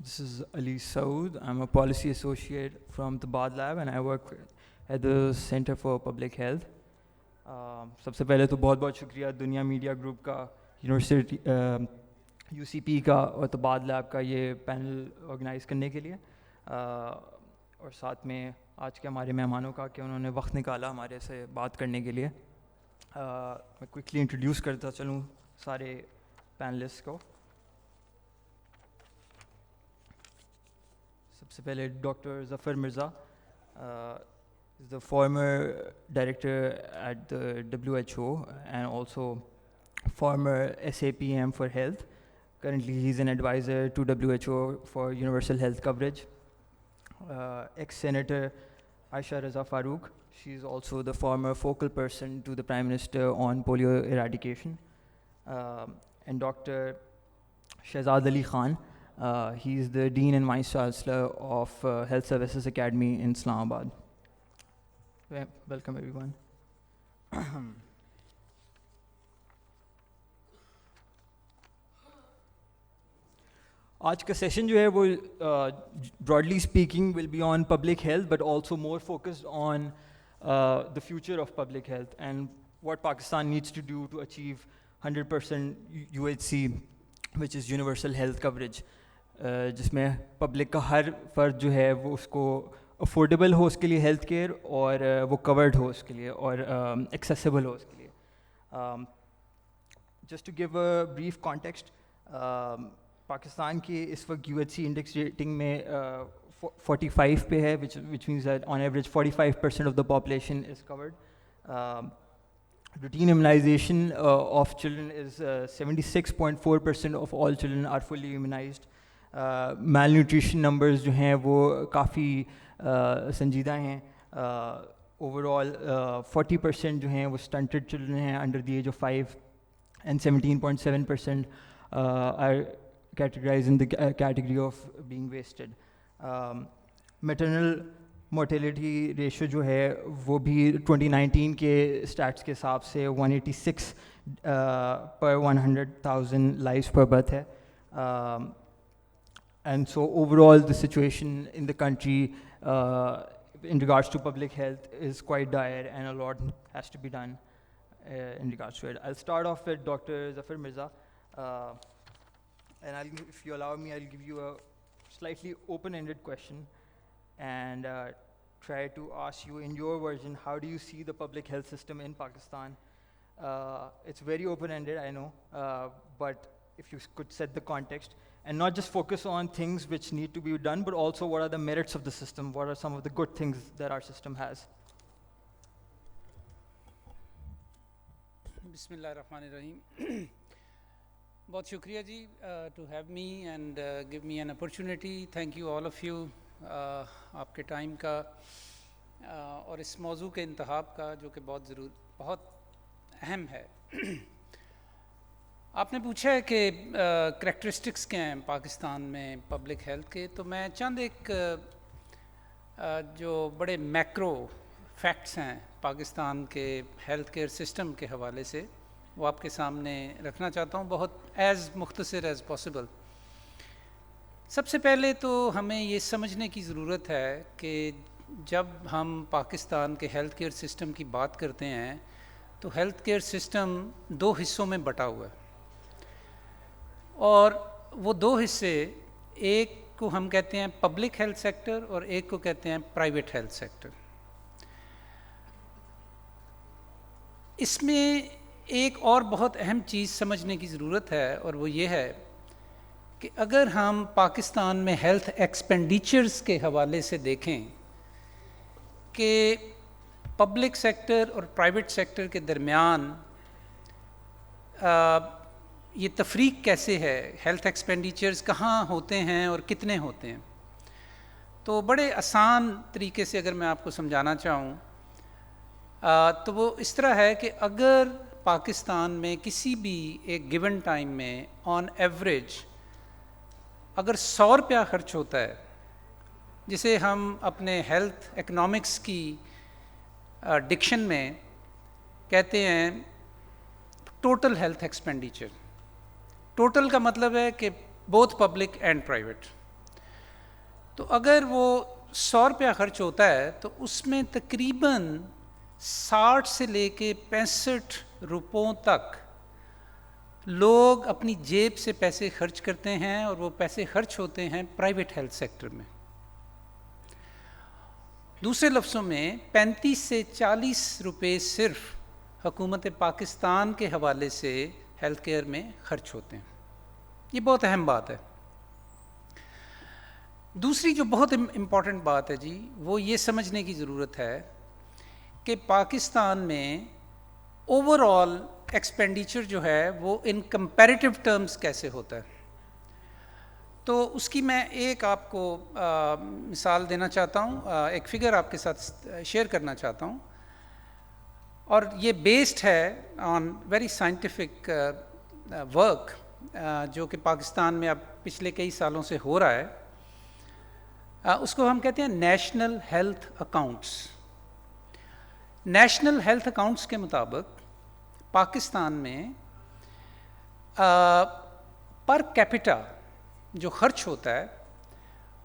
This is Ali Saud. I'm a policy associate from the Bad Lab and I work at the Center for Public Health. سب سے پہلے تو بہت بہت شکریہ دنیا میڈیا گروپ کا، یونیورسٹی UCP کا اور تو باد لیب کا یہ پینل آرگنائز کرنے کے لیے، اور ساتھ میں آج کے ہمارے مہمانوں کا کہ انہوں نے وقت نکالا ہمارے سے بات کرنے کے لیے. میں کوئکلی انٹروڈیوس کرتا چلوں سارے پینلسٹ کو. سب سے پہلے doctor Zafar Mirza, the former director at the WHO and also former SAPM for health. Currently he's an advisor to WHO for universal health coverage. Ex-Senator Aisha Raza Farooq, she's also the former focal person to the Prime Minister on polio eradication. And Dr. Shehzad Ali Khan, he's the Dean and Vice Chancellor of Health Services Academy in Islamabad. Welcome everyone. آج کا session جو ہے وہ broadly speaking will be on public health but also more focused on the future of public health and what Pakistan needs to do to achieve 100% UHC which is universal health coverage, جس میں public کا ہر فرد جو ہے وہ اس کو affordable ہو اس کے لیے ہیلتھ کیئر، اور وہ کورڈ ہو اس کے لیے، اور ایکسیسیبل ہو اس کے لیے. Just to give a brief context, Pakistan کی اس وقت UHC انڈیکس ریٹنگ میں 45 پہ ہے، which means that on average 45% of the population is chord. Routine immunization of children is 76.4% of all children are fully immunized. Malnutrition numbers جو ہیں وہ کافی سنجیدہ ہیں. اوور آل 40% جو ہیں وہ stunted children ہیں under the age of 5 and 17.7% are categorized in the category of being wasted. Maternal mortality ratio جو ہے وہ بھی 2019 کے stats کے حساب سے 186 per 100,000 lives per birth ہے. And so overall the situation in the country in regards to public health is quite dire and a lot has to be done in regards to it. I'll start off with Dr. Zafar Mirza, and if you allow me, I'll give you a slightly open-ended question and try to ask you in your version, how do you see the public health system in Pakistan? It's very open-ended, I know, but if you could set the context and not just focus on things which need to be done, but also what are the merits of the system, what are some of the good things that our system has? بسم اللہ الرحمن الرحیم. بہت شکریہ جی to have me and give me an opportunity. Thank you all of you آپ کے time کا اور اس موضوع کے انتخاب کا جو کہ بہت اہم ہے. آپ نے پوچھا ہے کہ کریکٹرسٹکس کیا ہیں پاکستان میں پبلک ہیلتھ کے، تو میں چند ایک جو بڑے میکرو فیکٹس ہیں پاکستان کے ہیلتھ کیئر سسٹم کے حوالے سے وہ آپ کے سامنے رکھنا چاہتا ہوں، بہت ایز مختصر ایز پاسبل. سب سے پہلے تو ہمیں یہ سمجھنے کی ضرورت ہے کہ جب ہم پاکستان کے ہیلتھ کیئر سسٹم کی بات کرتے ہیں تو ہیلتھ کیئر سسٹم دو حصوں میں بٹا ہوا ہے، اور وہ دو حصے، ایک کو ہم کہتے ہیں پبلک ہیلتھ سیکٹر اور ایک کو کہتے ہیں پرائیویٹ ہیلتھ سیکٹر. اس میں ایک اور بہت اہم چیز سمجھنے کی ضرورت ہے، اور وہ یہ ہے کہ اگر ہم پاکستان میں ہیلتھ ایکسپینڈیچرز کے حوالے سے دیکھیں کہ پبلک سیکٹر اور پرائیویٹ سیکٹر کے درمیان یہ تفریق کیسے ہے، ہیلتھ ایکسپینڈیچرز کہاں ہوتے ہیں اور کتنے ہوتے ہیں، تو بڑے آسان طریقے سے اگر میں آپ کو سمجھانا چاہوں تو وہ اس طرح ہے کہ اگر پاکستان میں کسی بھی ایک گیون ٹائم میں آن ایوریج اگر 100 روپیہ خرچ ہوتا ہے، جسے ہم اپنے ہیلتھ اکنامکس کی ڈکشن میں کہتے ہیں ٹوٹل ہیلتھ ایکسپینڈیچر. ٹوٹل کا مطلب ہے کہ بوتھ پبلک اینڈ پرائیویٹ. تو اگر وہ 100 روپیہ خرچ ہوتا ہے تو اس میں تقریباً 60 سے لے کے 65 روپوں تک لوگ اپنی جیب سے پیسے خرچ کرتے ہیں، اور وہ پیسے خرچ ہوتے ہیں پرائیویٹ ہیلتھ سیکٹر میں. دوسرے لفظوں میں 35 سے 40 روپے صرف حکومت پاکستان کے حوالے سے ہیلتھ کیئر میں خرچ ہوتے ہیں. یہ بہت اہم بات ہے. دوسری جو بہت امپورٹنٹ بات ہے جی، وہ یہ سمجھنے کی ضرورت ہے کہ پاکستان میں اوور آل ایکسپینڈیچر جو ہے وہ ان کمپیریٹیو ٹرمز کیسے ہوتا ہے. تو اس کی میں ایک آپ کو مثال دینا چاہتا ہوں، ایک فگر آپ کے ساتھ شیئر کرنا چاہتا ہوں، اور یہ بیسڈ ہے آن ویری سائنٹیفک ورک جو کہ پاکستان میں اب پچھلے کئی سالوں سے ہو رہا ہے. اس کو ہم کہتے ہیں national health accounts. National health accounts کے مطابق پاکستان میں پر کیپٹا جو خرچ ہوتا ہے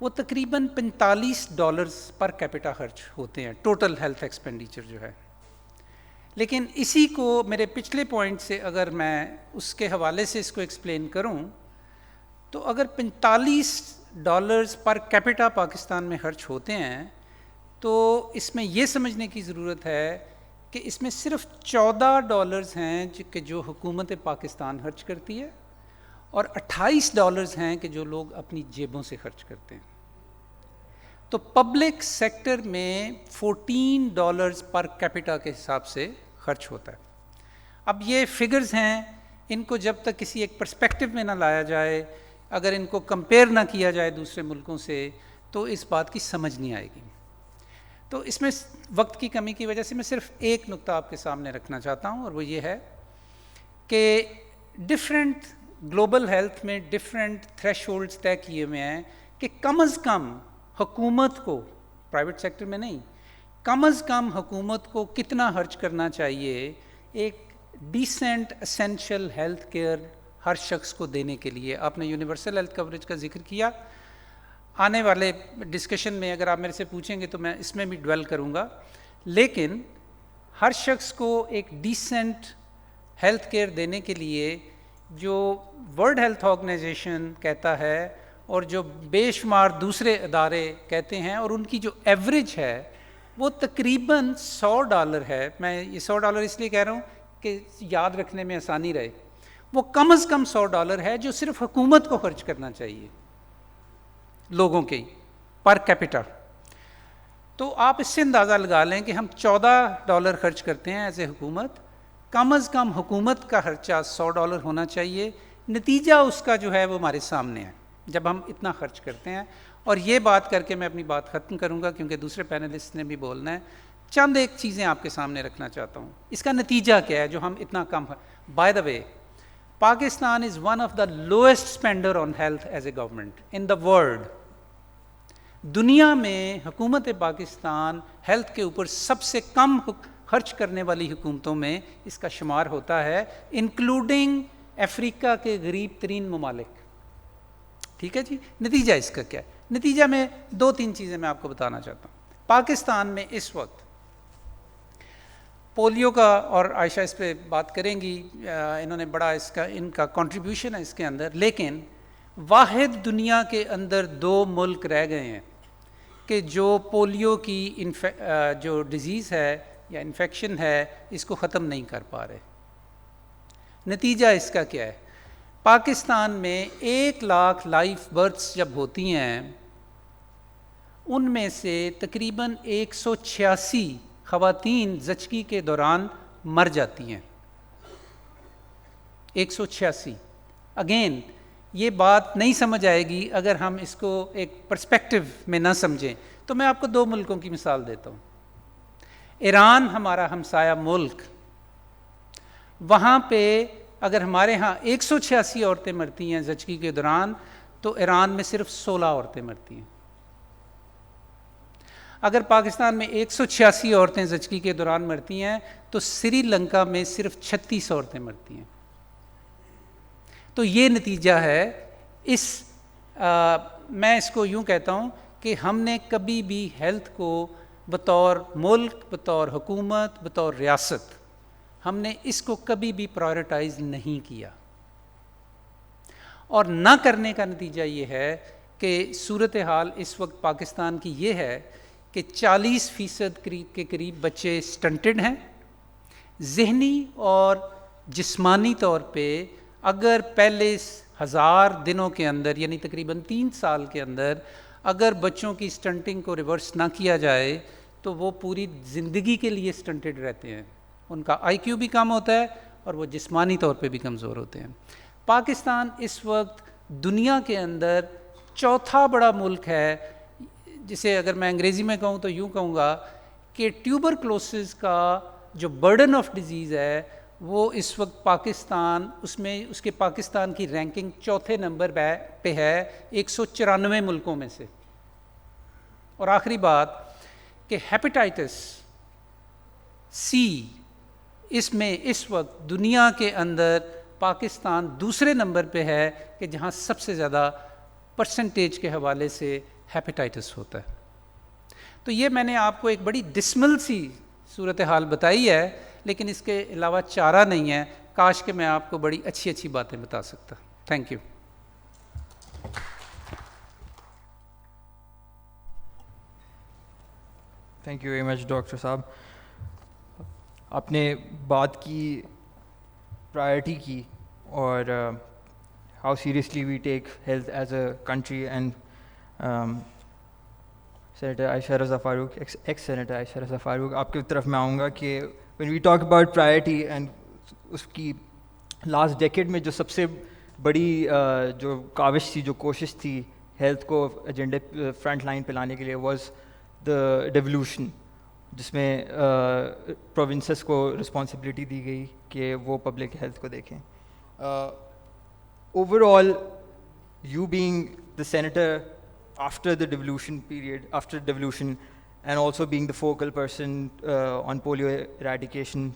وہ تقریباً $45 پر کیپٹا خرچ ہوتے ہیں، ٹوٹل ہیلتھ ایکسپینڈیچر جو ہے. لیکن اسی کو میرے پچھلے پوائنٹ سے اگر میں اس کے حوالے سے اس کو ایکسپلین کروں تو اگر $45 پر کیپٹا پاکستان میں خرچ ہوتے ہیں تو اس میں یہ سمجھنے کی ضرورت ہے کہ اس میں صرف $14 ہیں کہ جو حکومت پاکستان خرچ کرتی ہے، اور $28 ہیں کہ جو لوگ اپنی جیبوں سے خرچ کرتے ہیں. تو پبلک سیکٹر میں $14 پر کیپٹا کے حساب سے خرچ ہوتا ہے. اب یہ فگرز ہیں، ان کو جب تک کسی ایک پرسپیکٹو میں نہ لایا جائے، اگر ان کو کمپیئر نہ کیا جائے دوسرے ملکوں سے، تو اس بات کی سمجھ نہیں آئے گی. تو اس میں وقت کی کمی کی وجہ سے میں صرف ایک نقطہ آپ کے سامنے رکھنا چاہتا ہوں، اور وہ یہ ہے کہ ڈفرینٹ گلوبل ہیلتھ میں ڈفرینٹ تھریش ہولڈس طے کیے ہوئے ہیں کہ کم از کم حکومت کو، پرائیویٹ سیکٹر میں نہیں، کم از کم حکومت کو کتنا خرچ کرنا چاہیے ایک ڈیسنٹ اسینشل ہیلتھ کیئر ہر شخص کو دینے کے لیے. آپ نے یونیورسل ہیلتھ کوریج کا ذکر کیا. آنے والے ڈسکشن میں اگر آپ میرے سے پوچھیں گے تو میں اس میں بھی ڈویل کروں گا، لیکن ہر شخص کو ایک ڈیسنٹ ہیلتھ کیئر دینے کے لیے جو ورلڈ ہیلتھ آرگنائزیشن کہتا ہے اور جو بے شمار دوسرے ادارے کہتے ہیں، اور ان کی جو ایوریج ہے وہ تقریباً $100 ہے. میں یہ $100 اس لیے کہہ رہا ہوں کہ یاد رکھنے میں آسانی رہے. وہ کم از کم $100 ہے جو صرف حکومت کو خرچ کرنا چاہیے لوگوں کے پر کیپٹا. تو آپ اس سے اندازہ لگا لیں کہ ہم $14 خرچ کرتے ہیں ایز اے حکومت. کم از کم حکومت کا خرچہ $100 ہونا چاہیے. نتیجہ اس کا جو ہے وہ ہمارے سامنے ہے جب ہم اتنا خرچ کرتے ہیں. اور یہ بات کر کے میں اپنی بات ختم کروں گا کیونکہ دوسرے پینلسٹ نے بھی بولنا ہے. چند ایک چیزیں آپ کے سامنے رکھنا چاہتا ہوں. اس کا نتیجہ کیا ہے جو ہم اتنا کم. By the way, Pakistan is one of the lowest spender on health as a government in the world. دنیا میں حکومت پاکستان ہیلتھ کے اوپر سب سے کم خرچ کرنے والی حکومتوں میں اس کا شمار ہوتا ہے، انکلوڈنگ افریقہ کے غریب ترین ممالک. ٹھیک ہے جی. نتیجہ اس کا کیا ہے؟ نتیجہ میں 2-3 چیزیں میں آپ کو بتانا چاہتا ہوں. پاکستان میں اس وقت پولیو کا، اور عائشہ اس پہ بات کریں گی، انہوں نے بڑا ان کا کنٹریبیوشن ہے اس کے اندر، لیکن واحد دنیا کے اندر 2 ملک رہ گئے ہیں کہ جو پولیو کی جو ڈیزیز ہے یا انفیکشن ہے اس کو ختم نہیں کر پا رہے. نتیجہ اس کا کیا ہے؟ پاکستان میں 1 لاکھ لائف برتھس جب ہوتی ہیں ان میں سے تقریباً 186 خواتین زچگی کے دوران مر جاتی ہیں. 186. اگین یہ بات نہیں سمجھ آئے گی اگر ہم اس کو ایک پرسپیکٹو میں نہ سمجھیں. تو میں آپ کو 2 ملکوں کی مثال دیتا ہوں. ایران ہمارا ہمسایہ ملک، وہاں پہ اگر ہمارے ہاں 186 عورتیں مرتی ہیں زچگی کے دوران تو ایران میں صرف 16 عورتیں مرتی ہیں. اگر پاکستان میں 186 عورتیں زچگی کے دوران مرتی ہیں تو سری لنکا میں صرف 36 عورتیں مرتی ہیں. تو یہ نتیجہ ہے. میں اس کو یوں کہتا ہوں کہ ہم نے کبھی بھی ہیلتھ کو بطور ملک، بطور حکومت، بطور ریاست ہم نے اس کو کبھی بھی پرائورٹائز نہیں کیا، اور نہ کرنے کا نتیجہ یہ ہے کہ صورتحال اس وقت پاکستان کی یہ ہے کہ 40% کے قریب بچے سٹنٹڈ ہیں. ذہنی اور جسمانی طور پہ اگر پہلے 1000 دنوں کے اندر یعنی تقریباً 3 سال کے اندر اگر بچوں کی سٹنٹنگ کو ریورس نہ کیا جائے تو وہ پوری زندگی کے لیے سٹنٹڈ رہتے ہیں، ان کا آئی کیو بھی کم ہوتا ہے اور وہ جسمانی طور پہ بھی کمزور ہوتے ہیں. پاکستان اس وقت دنیا کے اندر چوتھا بڑا ملک ہے، جسے اگر میں انگریزی میں کہوں تو یوں کہوں گا کہ ٹیوبرکلوسس کا جو برڈن آف ڈیزیز ہے وہ اس وقت پاکستان اس کے پاکستان کی رینکنگ چوتھے نمبر پہ ہے 194 ملکوں میں سے. اور آخری بات کہ ہیپیٹائٹس سی اس میں اس وقت دنیا کے اندر پاکستان دوسرے نمبر پہ ہے کہ جہاں سب سے زیادہ پرسنٹیج کے حوالے سے ہیپیٹائٹس ہوتا ہے. تو یہ میں نے آپ کو ایک بڑی ڈسمل سی صورتحال بتائی ہے، لیکن اس کے علاوہ چارہ نہیں ہے. کاش کہ میں آپ کو بڑی اچھی اچھی باتیں بتا سکتا. Thank you. Thank you very much doctor صاحب. آپ نے بات کی پرائرٹی کی اور how seriously we take health as a country. And senator Ayesha Raza Farooq, ex senator Ayesha Raza Farooq, آپ کی طرف میں آؤں گا کہ when we talk about priority and اس کی لاسٹ ڈیکیڈ میں جو سب سے بڑی جو کاوش تھی، جو کوشش تھی ہیلتھ کو ایجنڈے فرنٹ لائن پہ لانے کے لیے، واز دا ڈیولوشن، جس میں پروونسز کو رسپانسبلٹی دی گئی کہ وہ پبلک ہیلتھ کو دیکھیں. Over all you being the senator after the devolution period, after devolution, and also being the focal person on polio eradication,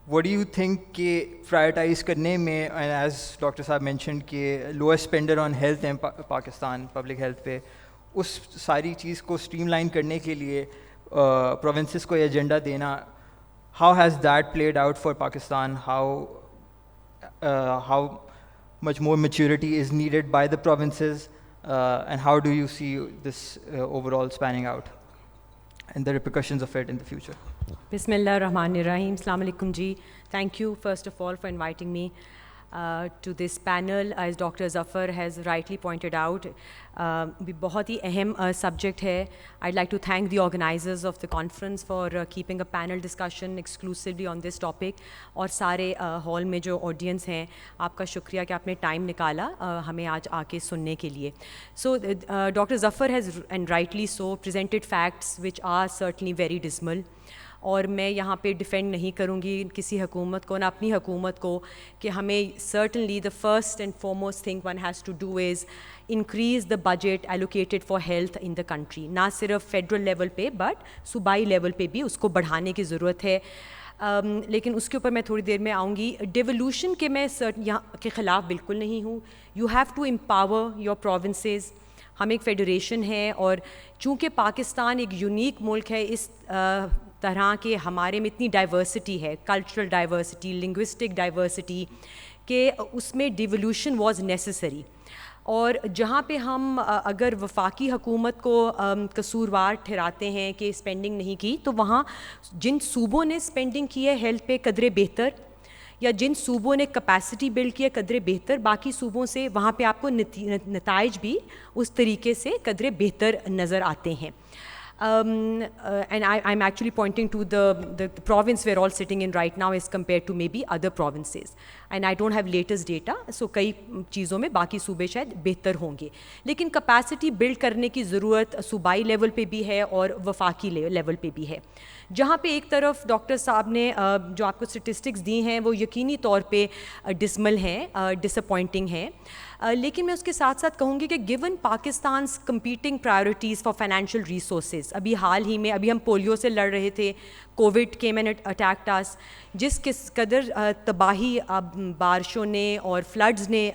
what do you think کہ prioritize کرنے میں, and as Dr. Saab mentioned کہ lowest spender on health in Pakistan, public health پہ, اس ساری چیز کو stream line کرنے کے لیے provinces کو یہ ایجنڈا دینا, how has that played out for Pakistan? How much more maturity is needed by the provinces, and how do you see this overall spanning out and the repercussions of it in the future? Bismillah ar-Rahman ar-Rahim. Assalamu alaikum ji. Thank you first of all for inviting me to this panel. As Dr. Zafar has rightly pointed out, بہت ہی اہم subject ہے. I'd like to thank the organizers of the conference for keeping a panel discussion exclusively on this topic. اور سارے hall میں جو audience ہیں, آپ کا شکریہ کہ آپ نے ٹائم نکالا ہمیں آج آ کے سننے کے لیے. So Dr. Zafar has, and rightly so, presented facts which are certainly very dismal. اور میں یہاں پہ ڈیفینڈ نہیں کروں گی کسی حکومت کو, نہ اپنی حکومت کو, کہ ہمیں certainly the first and foremost thing one has to do is increase the budget allocated for health in the country. نہ صرف فیڈرل لیول پہ بٹ صوبائی لیول پہ بھی اس کو بڑھانے کی ضرورت ہے. لیکن اس کے اوپر میں تھوڑی دیر میں آؤں گی. ڈیولوشن کے میں یہاں کے خلاف بالکل نہیں ہوں. You have to empower your provinces. ہم ایک فیڈریشن ہے, اور چونکہ پاکستان ایک یونیک ملک ہے اس طرح کہ ہمارے میں اتنی ڈائیورسٹی ہے, کلچرل ڈائیورسٹی, لنگوسٹک ڈائیورسٹی, کہ اس میں ڈیولوشن واز نیسسری. اور جہاں پہ ہم اگر وفاقی حکومت کو قصوروار ٹھہراتے ہیں کہ اسپینڈنگ نہیں کی, تو وہاں جن صوبوں نے اسپینڈنگ کی ہے ہیلتھ پہ قدرے بہتر, یا جن صوبوں نے کیپیسٹی بلڈ کی ہے قدرے بہتر, باقی صوبوں سے وہاں پہ آپ کو نتائج بھی اس طریقے سے قدرے بہتر نظر آتے ہیں. And I'm actually pointing to the province we're all sitting in right now as compared to maybe other provinces. And I don't have latest data, so کئی چیزوں میں باقی صوبے شاید بہتر ہوں گے. لیکن کیپیسٹی بلڈ کرنے کی ضرورت صوبائی لیول پہ بھی ہے اور وفاقی لیول پہ بھی ہے. جہاں پہ ایک طرف ڈاکٹر صاحب نے جو آپ کو اسٹیٹسٹکس دی ہیں وہ یقینی طور پہ ڈسمل ہیں, ڈس اپوائنٹنگ ہیں, لیکن میں اس کے ساتھ ساتھ کہوں گی کہ given Pakistan's competing priorities for financial resources, ابھی حال ہی میں ابھی ہم پولیو سے لڑ رہے تھے, کووڈ کیم اینڈ اٹیکٹ اس, جس قدر تباہی بارشوں نے اور فلڈز نے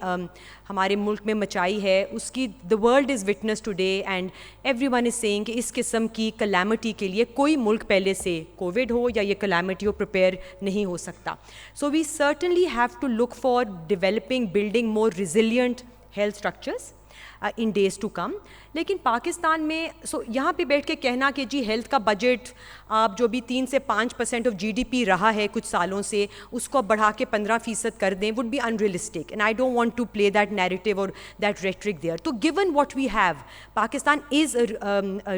ہمارے ملک میں مچائی ہے اس کی the world is witness today and every one is seeing کہ اس قسم کی کلیمٹی کے لیے کوئی ملک پہلے سے کووڈ ہو یا یہ کلیمٹی ہو پریپیئر نہیں ہو سکتا. So we certainly have to look for developing building more resilient health structures in days to come. لیکن پاکستان میں یہاں پہ بیٹھ کے کہنا کہ جی ہیلتھ کا بجٹ آپ جو بھی 3 سے 5% آف GDP رہا ہے کچھ سالوں سے اس کو بڑھا کے 15% کر دیں would be unrealistic and I don't want to play that narrative اور دیٹ ریٹرک دیئر. تو given what we have, Pakistan is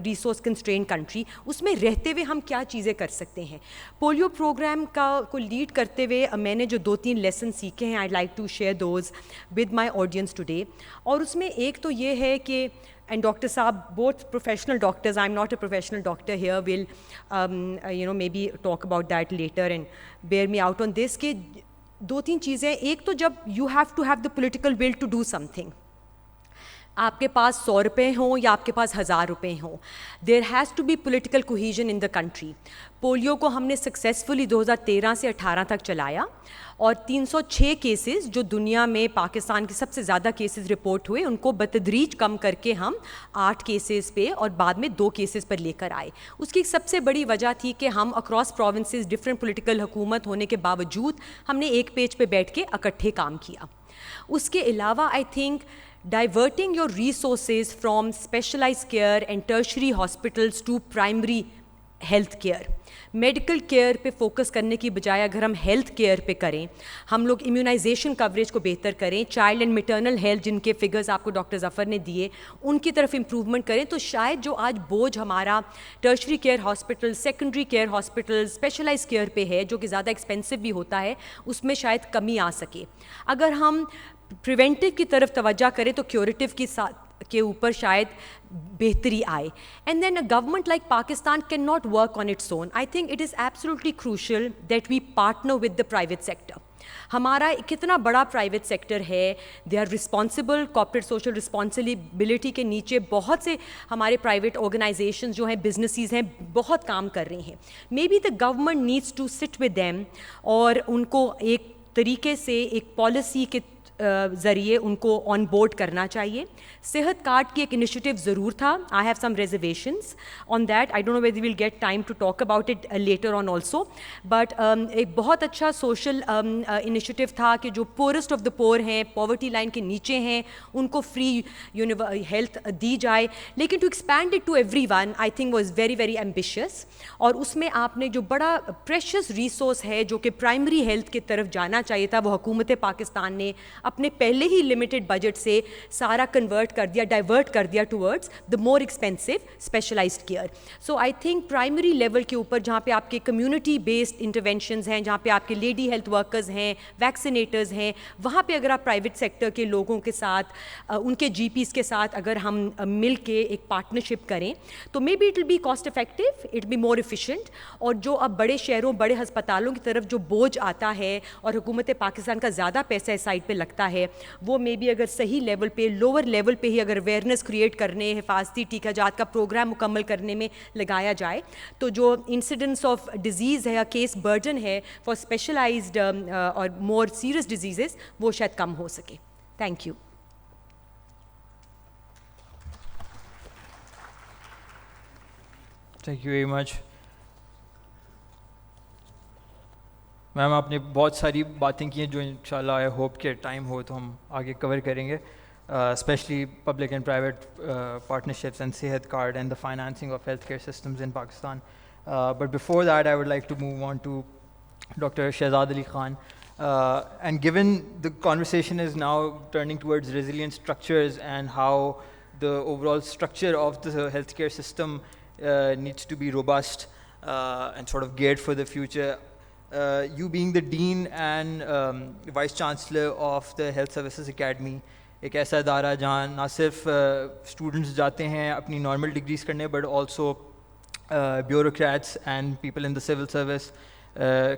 resource constrained country, اس میں رہتے ہوئے ہم کیا چیزیں کر سکتے ہیں. پولیو پروگرام کو لیڈ کرتے ہوئے میں نے جو 2-3 لیسن سیکھے ہیں I like to share those with my audience today. اور اس میں ایک تو یہ ہے کہ and Dr. Saab, both professional doctors, I'm not a professional doctor here, will maybe talk about that later and bear me out on this, کہ 2-3 چیزیں. ایک تو جب you have to have the political will to do something, آپ کے پاس 100 روپے ہوں یا آپ کے پاس 1000 روپے ہوں, there has to be political cohesion in the country. Polio کو ہم نے سکسیزفلی 2013 سے 18 تک چلایا اور 306 کیسز جو دنیا میں پاکستان کے سب سے زیادہ کیسز رپورٹ ہوئے ان کو بتدریج کم کر کے ہم 8 کیسز پہ اور بعد میں 2 کیسز پر لے کر آئے. اس کی سب سے بڑی وجہ تھی کہ ہم اکراس پروونسز ڈفرینٹ پولیٹیکل حکومت ہونے کے باوجود ہم نے ایک پیج پہ بیٹھ کے اکٹھے کام کیا. اس کے علاوہ I think diverting your resources from specialized care and tertiary hospitals to primary health care. Medical care پہ فوکس کرنے کی بجائے اگر ہم ہیلتھ کیئر پہ کریں, ہم لوگ امیونائزیشن کوریج کو بہتر کریں, چائلڈ اینڈ میٹرنل ہیلتھ جن کے فگرز آپ کو ڈاکٹر ظفر نے دیے ان کی طرف امپروومنٹ کریں, تو شاید جو آج بوجھ ہمارا tertiary care hospital, secondary care hospital, specialize care پہ ہے جو کہ زیادہ ایکسپینسو بھی ہوتا ہے, اس میں شاید کمی آ سکے. اگر ہم پریونٹیو کی طرف توجہ کریں تو کیوریٹیو کے اوپر شاید بہتری آئے. And then a government like Pakistan can not work on its own. I think it is absolutely crucial that we partner with the private sector. ہمارا کتنا بڑا پرائیویٹ سیکٹر ہے, they are responsible, corporate social responsibility کے نیچے بہت سے ہمارے private organisations جو ہیں, بزنسز ہیں, بہت کام کر رہے ہیں. May be the government needs to sit with them اور ان کو ایک طریقے سے ایک پالیسی کے ذریعے ان کو آن بورڈ کرنا چاہیے. صحت کارڈ کی ایک انیشیٹو ضرور تھا, I have some reservations on that, I don't know whether we'll get time to talk about it later on also, but ایک بہت اچھا سوشل انیشیٹو تھا کہ جو پورسٹ آف دا پور ہیں, پاورٹی لائن کے نیچے ہیں, ان کو فری ہیلتھ دی جائے. لیکن to expand it to everyone I think was very very ambitious. اور اس میں آپ نے جو بڑا پریشیس ریسورس ہے جو کہ پرائمری ہیلتھ کی طرف جانا چاہیے تھا, وہ حکومت پاکستان نے اپنے پہلے ہی لمیٹڈ بجٹ سے سارا کنورٹ کر دیا, ڈائیورٹ کر دیا towards the more expensive specialised care. So I think primary level کے اوپر جہاں پہ آپ کے کمیونٹی بیسڈ انٹرونشنز ہیں, جہاں پہ آپ کے لیڈی ہیلتھ ورکرز ہیں, ویکسینیٹرز ہیں, وہاں پہ اگر آپ پرائیویٹ سیکٹر کے لوگوں کے ساتھ, ان کے GPs کے ساتھ اگر ہم مل کے ایک پارٹنرشپ کریں تو may be it will be cost effective, it be more efficient. اور جو اب بڑے شہروں, بڑے ہسپتالوں کی طرف جو بوجھ آتا ہے اور حکومت پاکستان کا زیادہ پیسہ اس سائڈ پہ لگتا ہے, وہ مے بی اگر صحیح لیول پہ, لوور لیول پہ ہی اگر اویئرنیس کریٹ کرنے, حفاظتی ٹیکہ جات کا پروگرام مکمل کرنے میں لگایا جائے تو جو انسیڈنس آف ڈیزیز ہے یا کیس برڈن ہے فار اسپیشلائزڈ اور مور سیریس ڈیزیزز وہ شاید کم ہو سکے. Thank you. Thank you very much ma'am. آپ نے بہت ساری باتیں کی ہیں جو انشاءاللہ آئی ہوپ کہ ٹائم ہو تو ہم آگے کور کریں گے, especially public and private partnerships and Sehat card and the financing of health care systems in Pakistan. But before that I would like to move on to doctor Shahzad Ali Khan. And given the conversation is now turning towards resilient structures and how the overall structure of the healthcare system needs to be robust and sort of geared for the future, you being the Dean and Vice Chancellor of the Health Services Academy, ایک ایسا ادارہ جہاں نہ صرف students جاتے ہیں اپنی normal degrees کرنے, but also bureaucrats and people in the civil service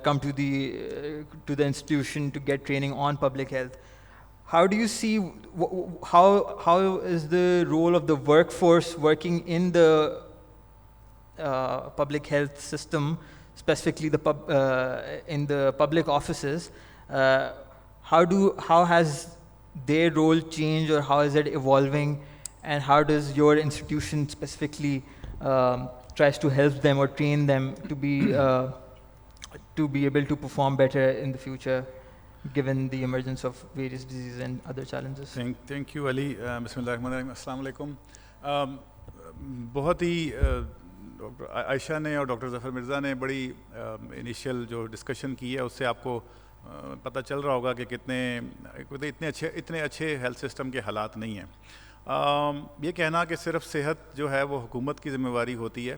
come to the institution to get training on public health. How do you see, how is the role of the workforce working in the public health system, specifically in the public offices? How has their role change, or how is it evolving, and how does your institution specifically tries to help them or train them to be able to perform better in the future, given the emergence of various diseases and other challenges? Thank you, Ali. Bismillahirrahmanirrahim. Assalamu alaikum. بہت ہی عائشہ نے اور doctor Zafar Mirza نے بڑی initial جو discussion کی ہے اس سے آپ کو پتہ چل رہا ہوگا کہ اتنے اچھے ہیلتھ سسٹم کے حالات نہیں ہیں. یہ کہنا کہ صرف صحت جو ہے وہ حکومت کی ذمہ داری ہوتی ہے,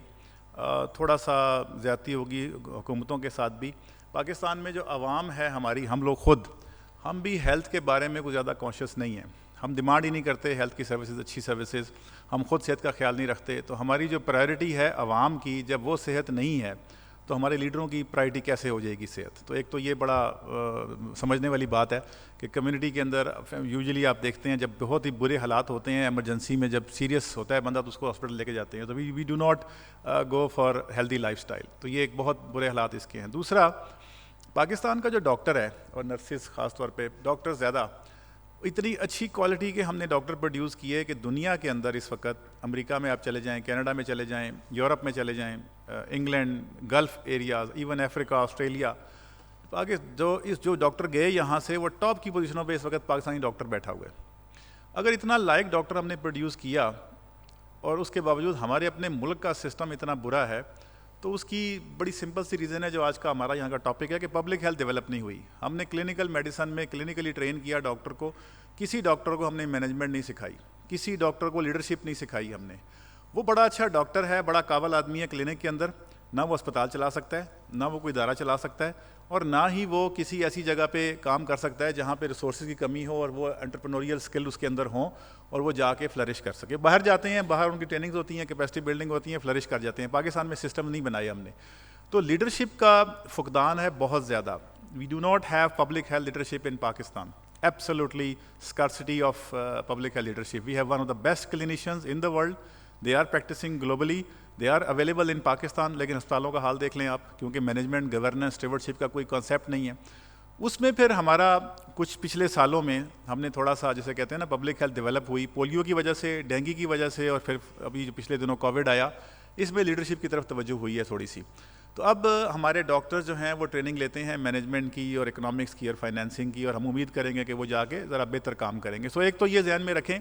تھوڑا سا زیادتی ہوگی حکومتوں کے ساتھ بھی. پاکستان میں جو عوام ہے ہماری, ہم لوگ خود, ہم بھی ہیلتھ کے بارے میں کچھ زیادہ کانشیس نہیں ہیں. ہم ڈیمانڈ ہی نہیں کرتے ہیلتھ کی سروسز, اچھی سروسز. ہم خود صحت کا خیال نہیں رکھتے. تو ہماری جو پرائرٹی ہے عوام کی, جب وہ صحت نہیں ہے تو ہمارے لیڈروں کی پرائرٹی کیسے ہو جائے گی صحت؟ تو ایک تو یہ بڑا سمجھنے والی بات ہے کہ کمیونٹی کے اندر یوزلی آپ دیکھتے ہیں جب بہت ہی برے حالات ہوتے ہیں, ایمرجنسی میں جب سیریس ہوتا ہے بندہ تو اس کو ہاسپٹل لے کے جاتے ہیں. تو we do not go for healthy lifestyle. تو یہ ایک بہت برے حالات اس کے ہیں. دوسرا, پاکستان کا جو ڈاکٹر ہے اور نرسز خاص طور پہ, ڈاکٹر زیادہ اتنی اچھی کوالٹی کے ہم نے ڈاکٹر پروڈیوس کیے کہ دنیا کے اندر اس وقت امریکہ میں آپ چلے جائیں, کینیڈا میں چلے جائیں, یورپ میں چلے جائیں, انگلینڈ, گلف ایریاز, ایون افریقہ, آسٹریلیا, جو ڈاکٹر گئے یہاں سے وہ ٹاپ کی پوزیشنوں پہ اس وقت پاکستانی ڈاکٹر بیٹھا ہوا ہے. اگر اتنا لائق ڈاکٹر ہم نے پروڈیوس کیا اور اس کے باوجود ہمارے اپنے ملک کا سسٹم اتنا برا ہے, تو اس کی بڑی سمپل سی ریزن ہے جو آج کا ہمارا یہاں کا ٹاپک ہے کہ پبلک ہیلتھ ڈیولپ نہیں ہوئی. ہم نے کلینکل میڈیسن میں کلینکلی ٹرین کیا ڈاکٹر کو, کسی ڈاکٹر کو ہم نے مینجمنٹ نہیں سکھائی, کسی ڈاکٹر کو لیڈرشپ نہیں سکھائی ہم نے. وہ بڑا اچھا ڈاکٹر ہے, بڑا قابل آدمی ہے کلینک کے اندر, نہ وہ اسپتال چلا سکتا ہے, نہ وہ کوئی ادارہ چلا سکتا ہے, اور نہ ہی وہ کسی ایسی جگہ پہ کام کر سکتا ہے جہاں پہ ریسورسز کی کمی ہو اور وہ انٹرپرینوریل اسکل اس کے اندر ہوں اور وہ جا کے فلرش کر سکے. باہر جاتے ہیں, باہر ان کی ٹریننگز ہوتی ہیں, کیپیسٹی بلڈنگ ہوتی ہیں, فلرش کر جاتے ہیں. پاکستان میں سسٹم نہیں بنایا ہم نے. تو لیڈرشپ کا فقدان ہے بہت زیادہ. We do not have public health leadership in Pakistan. Absolutely scarcity of public health leadership. We have one of the best clinicians in the world. They are practicing globally. They are available in Pakistan. لیکن ہسپتالوں کا حال دیکھ لیں آپ, کیونکہ management, governance, اسٹیورڈشپ کا کوئی کانسیپٹ نہیں ہے. اس میں پھر ہمارا کچھ پچھلے سالوں میں ہم نے تھوڑا سا جیسے کہتے ہیں نا پبلک ہیلتھ ڈیولپ ہوئی, پولیو کی وجہ سے, ڈینگی کی وجہ سے, اور پھر ابھی جو پچھلے دنوں کووڈ آیا, اس میں لیڈرشپ کی طرف توجہ ہوئی ہے تھوڑی سی. تو اب ہمارے ڈاکٹر جو ہیں وہ ٹریننگ لیتے ہیں مینجمنٹ کی اور اکنامکس کی اور فائنینسنگ کی, اور ہم امید کریں گے کہ وہ جا کے ذرا بہتر کام کریں گے. سو ایک تو یہ ذہن میں رکھیں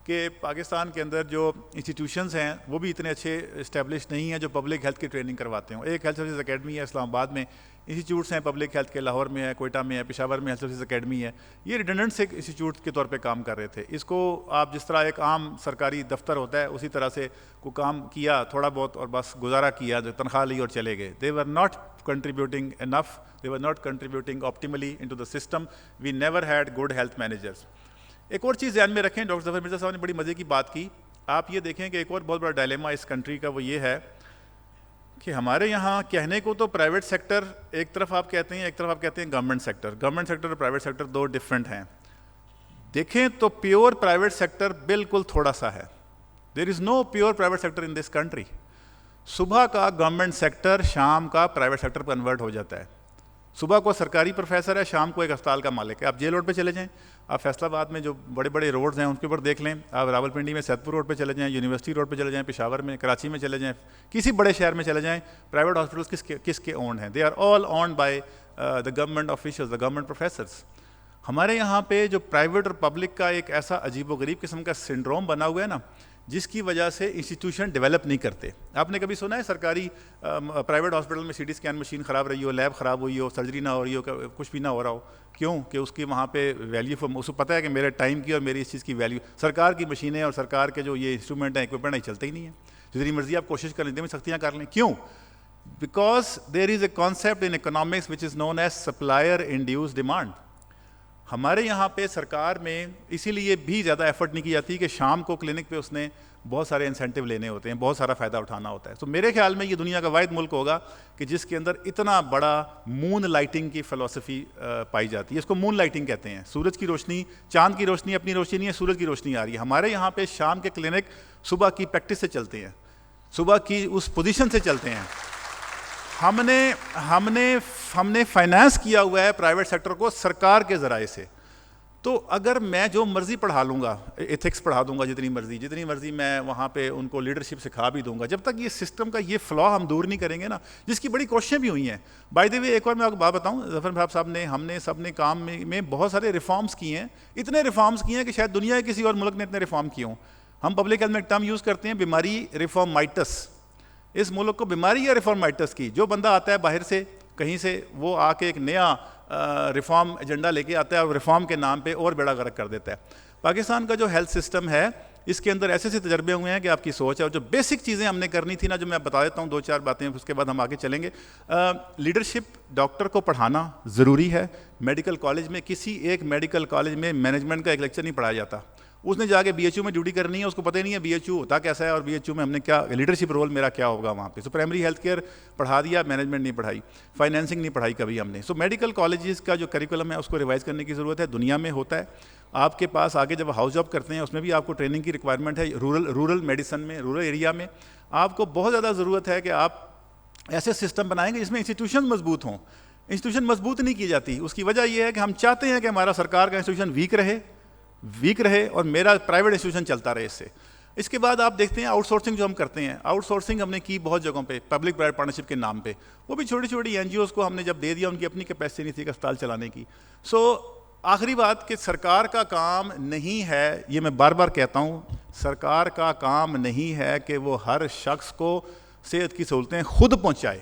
کہ پاکستان کے اندر جو انسٹیٹیوشنز ہیں وہ بھی اتنے اچھے اسٹیبلش نہیں ہیں جو پبلک ہیلتھ کی ٹریننگ کرواتے ہوں. ایک ہیلتھ سروسز اکیڈمی ہے اسلام آباد میں, انسٹیٹیوٹس ہیں پبلک ہیلتھ کے, لاہور میں ہے, کوئٹہ میں ہے, پشاور میں ہیلتھ سروسز اکیڈمی ہے. یہ ریڈنڈنٹ ایک انسٹیٹیوٹ کے طور پہ کام کر رہے تھے. اس کو آپ جس طرح ایک عام سرکاری دفتر ہوتا ہے اسی طرح سے کو کام کیا تھوڑا بہت اور بس گزارا کیا, جو تنخواہ لی اور چلے گئے. They were not contributing enough. They were not contributing optimally into the system. We never had good health managers. ایک اور چیز ذہن میں رکھیں, ڈاکٹر ظفر مرزا صاحب نے بڑی مزے کی بات کی. آپ یہ دیکھیں کہ ایک اور بہت بڑا ڈائلیما اس کنٹری کا وہ یہ ہے کہ ہمارے یہاں کہنے کو تو پرائیویٹ سیکٹر ایک طرف آپ کہتے ہیں, ایک طرف آپ کہتے ہیں گورنمنٹ سیکٹر. گورنمنٹ سیکٹر اور پرائیویٹ سیکٹر دو ڈفرینٹ ہیں. دیکھیں تو پیور پرائیویٹ سیکٹر بالکل تھوڑا سا ہے. There is no pure private sector in this country. صبح کا گورنمنٹ سیکٹر شام کا پرائیویٹ سیکٹر کنورٹ ہو جاتا ہے. صبح کو سرکاری پروفیسر ہے, شام کو ایک اسپتال کا مالک ہے. آپ جیل روڈ پہ چلے جائیں, آپ فیصل آباد میں جو بڑے بڑے روڈز ہیں ان کے اوپر دیکھ لیں, آپ راول پنڈی میں سیدپور روڈ پہ چلے جائیں, یونیورسٹی روڈ پہ چلے جائیں, پشاور میں, کراچی میں چلے جائیں, کسی بڑے شہر میں چلے جائیں, پرائیویٹ ہاسپٹلس کس کے اونڈ ہیں؟ They are all owned by the government officials, the government professors. ہمارے یہاں پہ جو پرائیویٹ اور پبلک کا ایک ایسا عجیب و غریب قسم کا سنڈروم بنا ہوا ہے نا, جس کی وجہ سے انسٹیٹیوشن ڈیولپ نہیں کرتے. آپ نے کبھی سنا ہے سرکاری پرائیویٹ ہاسپٹل میں سی ٹی اسکین مشین خراب رہی ہو, لیب خراب ہوئی ہو, سرجری نہ ہو رہی ہو, کچھ بھی نہ ہو رہا ہو؟ کیوں کہ اس کی وہاں پہ ویلیو, اس کو پتہ ہے کہ میرے ٹائم کی اور میری اس چیز کی ویلیو. سرکار کی مشینیں اور سرکار کے جو یہ انسٹرومنٹ ہیں, اکوپمنٹ ہیں, چلتے ہی نہیں ہیں. جتنی مرضی آپ کوشش کر لیں, سختیاں کر لیں. کیوں؟ Because there is a concept in economics which is known as supplier induced demand. ہمارے یہاں پہ سرکار میں اسی لیے بھی زیادہ ایفرٹ نہیں کی جاتی کہ شام کو کلینک پہ اس نے بہت سارے انسینٹیو لینے ہوتے ہیں, بہت سارا فائدہ اٹھانا ہوتا ہے. تو میرے خیال میں یہ دنیا کا واحد ملک ہوگا کہ جس کے اندر اتنا بڑا مون لائٹنگ کی فلسفی پائی جاتی ہے. اس کو مون لائٹنگ کہتے ہیں. سورج کی روشنی, چاند کی روشنی اپنی روشنی نہیں ہے, سورج کی روشنی آ رہی ہے. ہمارے یہاں پہ شام کے کلینک صبح کی پریکٹس سے چلتے ہیں, صبح کی اس پوزیشن سے چلتے ہیں. ہم نے فائنانس کیا ہوا ہے پرائیویٹ سیکٹر کو سرکار کے ذرائع سے. تو اگر میں جو مرضی پڑھا لوں گا, ایتھکس پڑھا دوں گا جتنی مرضی میں وہاں پہ ان کو لیڈرشپ سکھا بھی دوں گا, جب تک یہ سسٹم کا یہ فلا ہم دور نہیں کریں گے نا, جس کی بڑی کوششیں بھی ہوئی ہیں. بائی دی وے ایک اور میں آپ کو بات بتاؤں, ظفر صاحب نے, ہم نے سب نے کام میں بہت سارے ریفارمز کیے ہیں, اتنے ریفارمز کیے ہیں کہ شاید دنیا کے کسی اور ملک نے اتنے ریفارم کیے ہوں. ہم پبلک ہیلتھ میں ایک ٹرم یوز کرتے ہیں بیماری ریفارمائٹس. اس ملک کو بیماری ہے ریفارمائٹس کی. جو بندہ آتا ہے باہر سے کہیں سے, وہ آ کے ایک نیا ریفارم ایجنڈا لے کے آتا ہے اور ریفارم کے نام پہ اور بیڑا غرق کر دیتا ہے. پاکستان کا جو ہیلتھ سسٹم ہے اس کے اندر ایسے تجربے ہوئے ہیں کہ آپ کی سوچ ہے, اور جو بیسک چیزیں ہم نے کرنی تھی نا, جو میں بتا دیتا ہوں 2-4 باتیں, اس کے بعد ہم آگے چلیں گے. لیڈرشپ, ڈاکٹر کو پڑھانا ضروری ہے. میڈیکل کالج میں, کسی ایک میڈیکل کالج میں مینجمنٹ کا ایک لیکچر نہیں پڑھایا جاتا. اس نے جا کے بی ایچ یو میں ڈیوٹی کرنی ہے, اس کو پتہ ہی نہیں ہے بی ایچ یو ہوتا کیسا ہے اور بی ایچ یو میں ہم نے کیا لیڈرشپ رول میرا کیا ہوگا وہاں پہ. سو پرائمری ہیلتھ کیئر پڑھا دیا, مینجمنٹ نہیں پڑھائی, فائنینسنگ نہیں پڑھائی کبھی ہم نے. سو میڈیکل کالجز کا جو کریکولم ہے اس کو ریوائز کرنے کی ضرورت ہے. دنیا میں ہوتا ہے آپ کے پاس آگے جب ہاؤس جاب کرتے ہیں اس میں بھی آپ کو ٹریننگ کی ریکوائرمنٹ ہے. رورل میڈیسن میں, رورل ایریا میں آپ کو بہت زیادہ ضرورت ہے کہ آپ ایسے سسٹم بنائیں گے جس میں انسٹیٹیوشن مضبوط ہوں. انسٹیٹیوشن مضبوط نہیں کی جاتی, اس کی وجہ یہ ہے کہ ہم چاہتے ہیں کہ ہمارا سرکار کا انسٹیٹیوشن ویک رہے اور میرا پرائیویٹ انسٹیٹیوشن چلتا رہے اس سے. اس کے بعد آپ دیکھتے ہیں آؤٹ سورسنگ جو ہم کرتے ہیں, آؤٹ سورسنگ ہم نے کی بہت جگہوں پہ پبلک پرائیویٹ پارٹنرشپ کے نام پہ. وہ بھی چھوٹی چھوٹی این جی اوز کو ہم نے جب دے دیا, ان کی اپنی کیپیسٹی نہیں تھی کہ اسپتال چلانے کی. سو آخری بات کہ سرکار کا کام نہیں ہے, یہ میں بار بار کہتا ہوں, سرکار کا کام نہیں ہے کہ وہ ہر شخص کو صحت کی سہولتیں خود پہنچائے.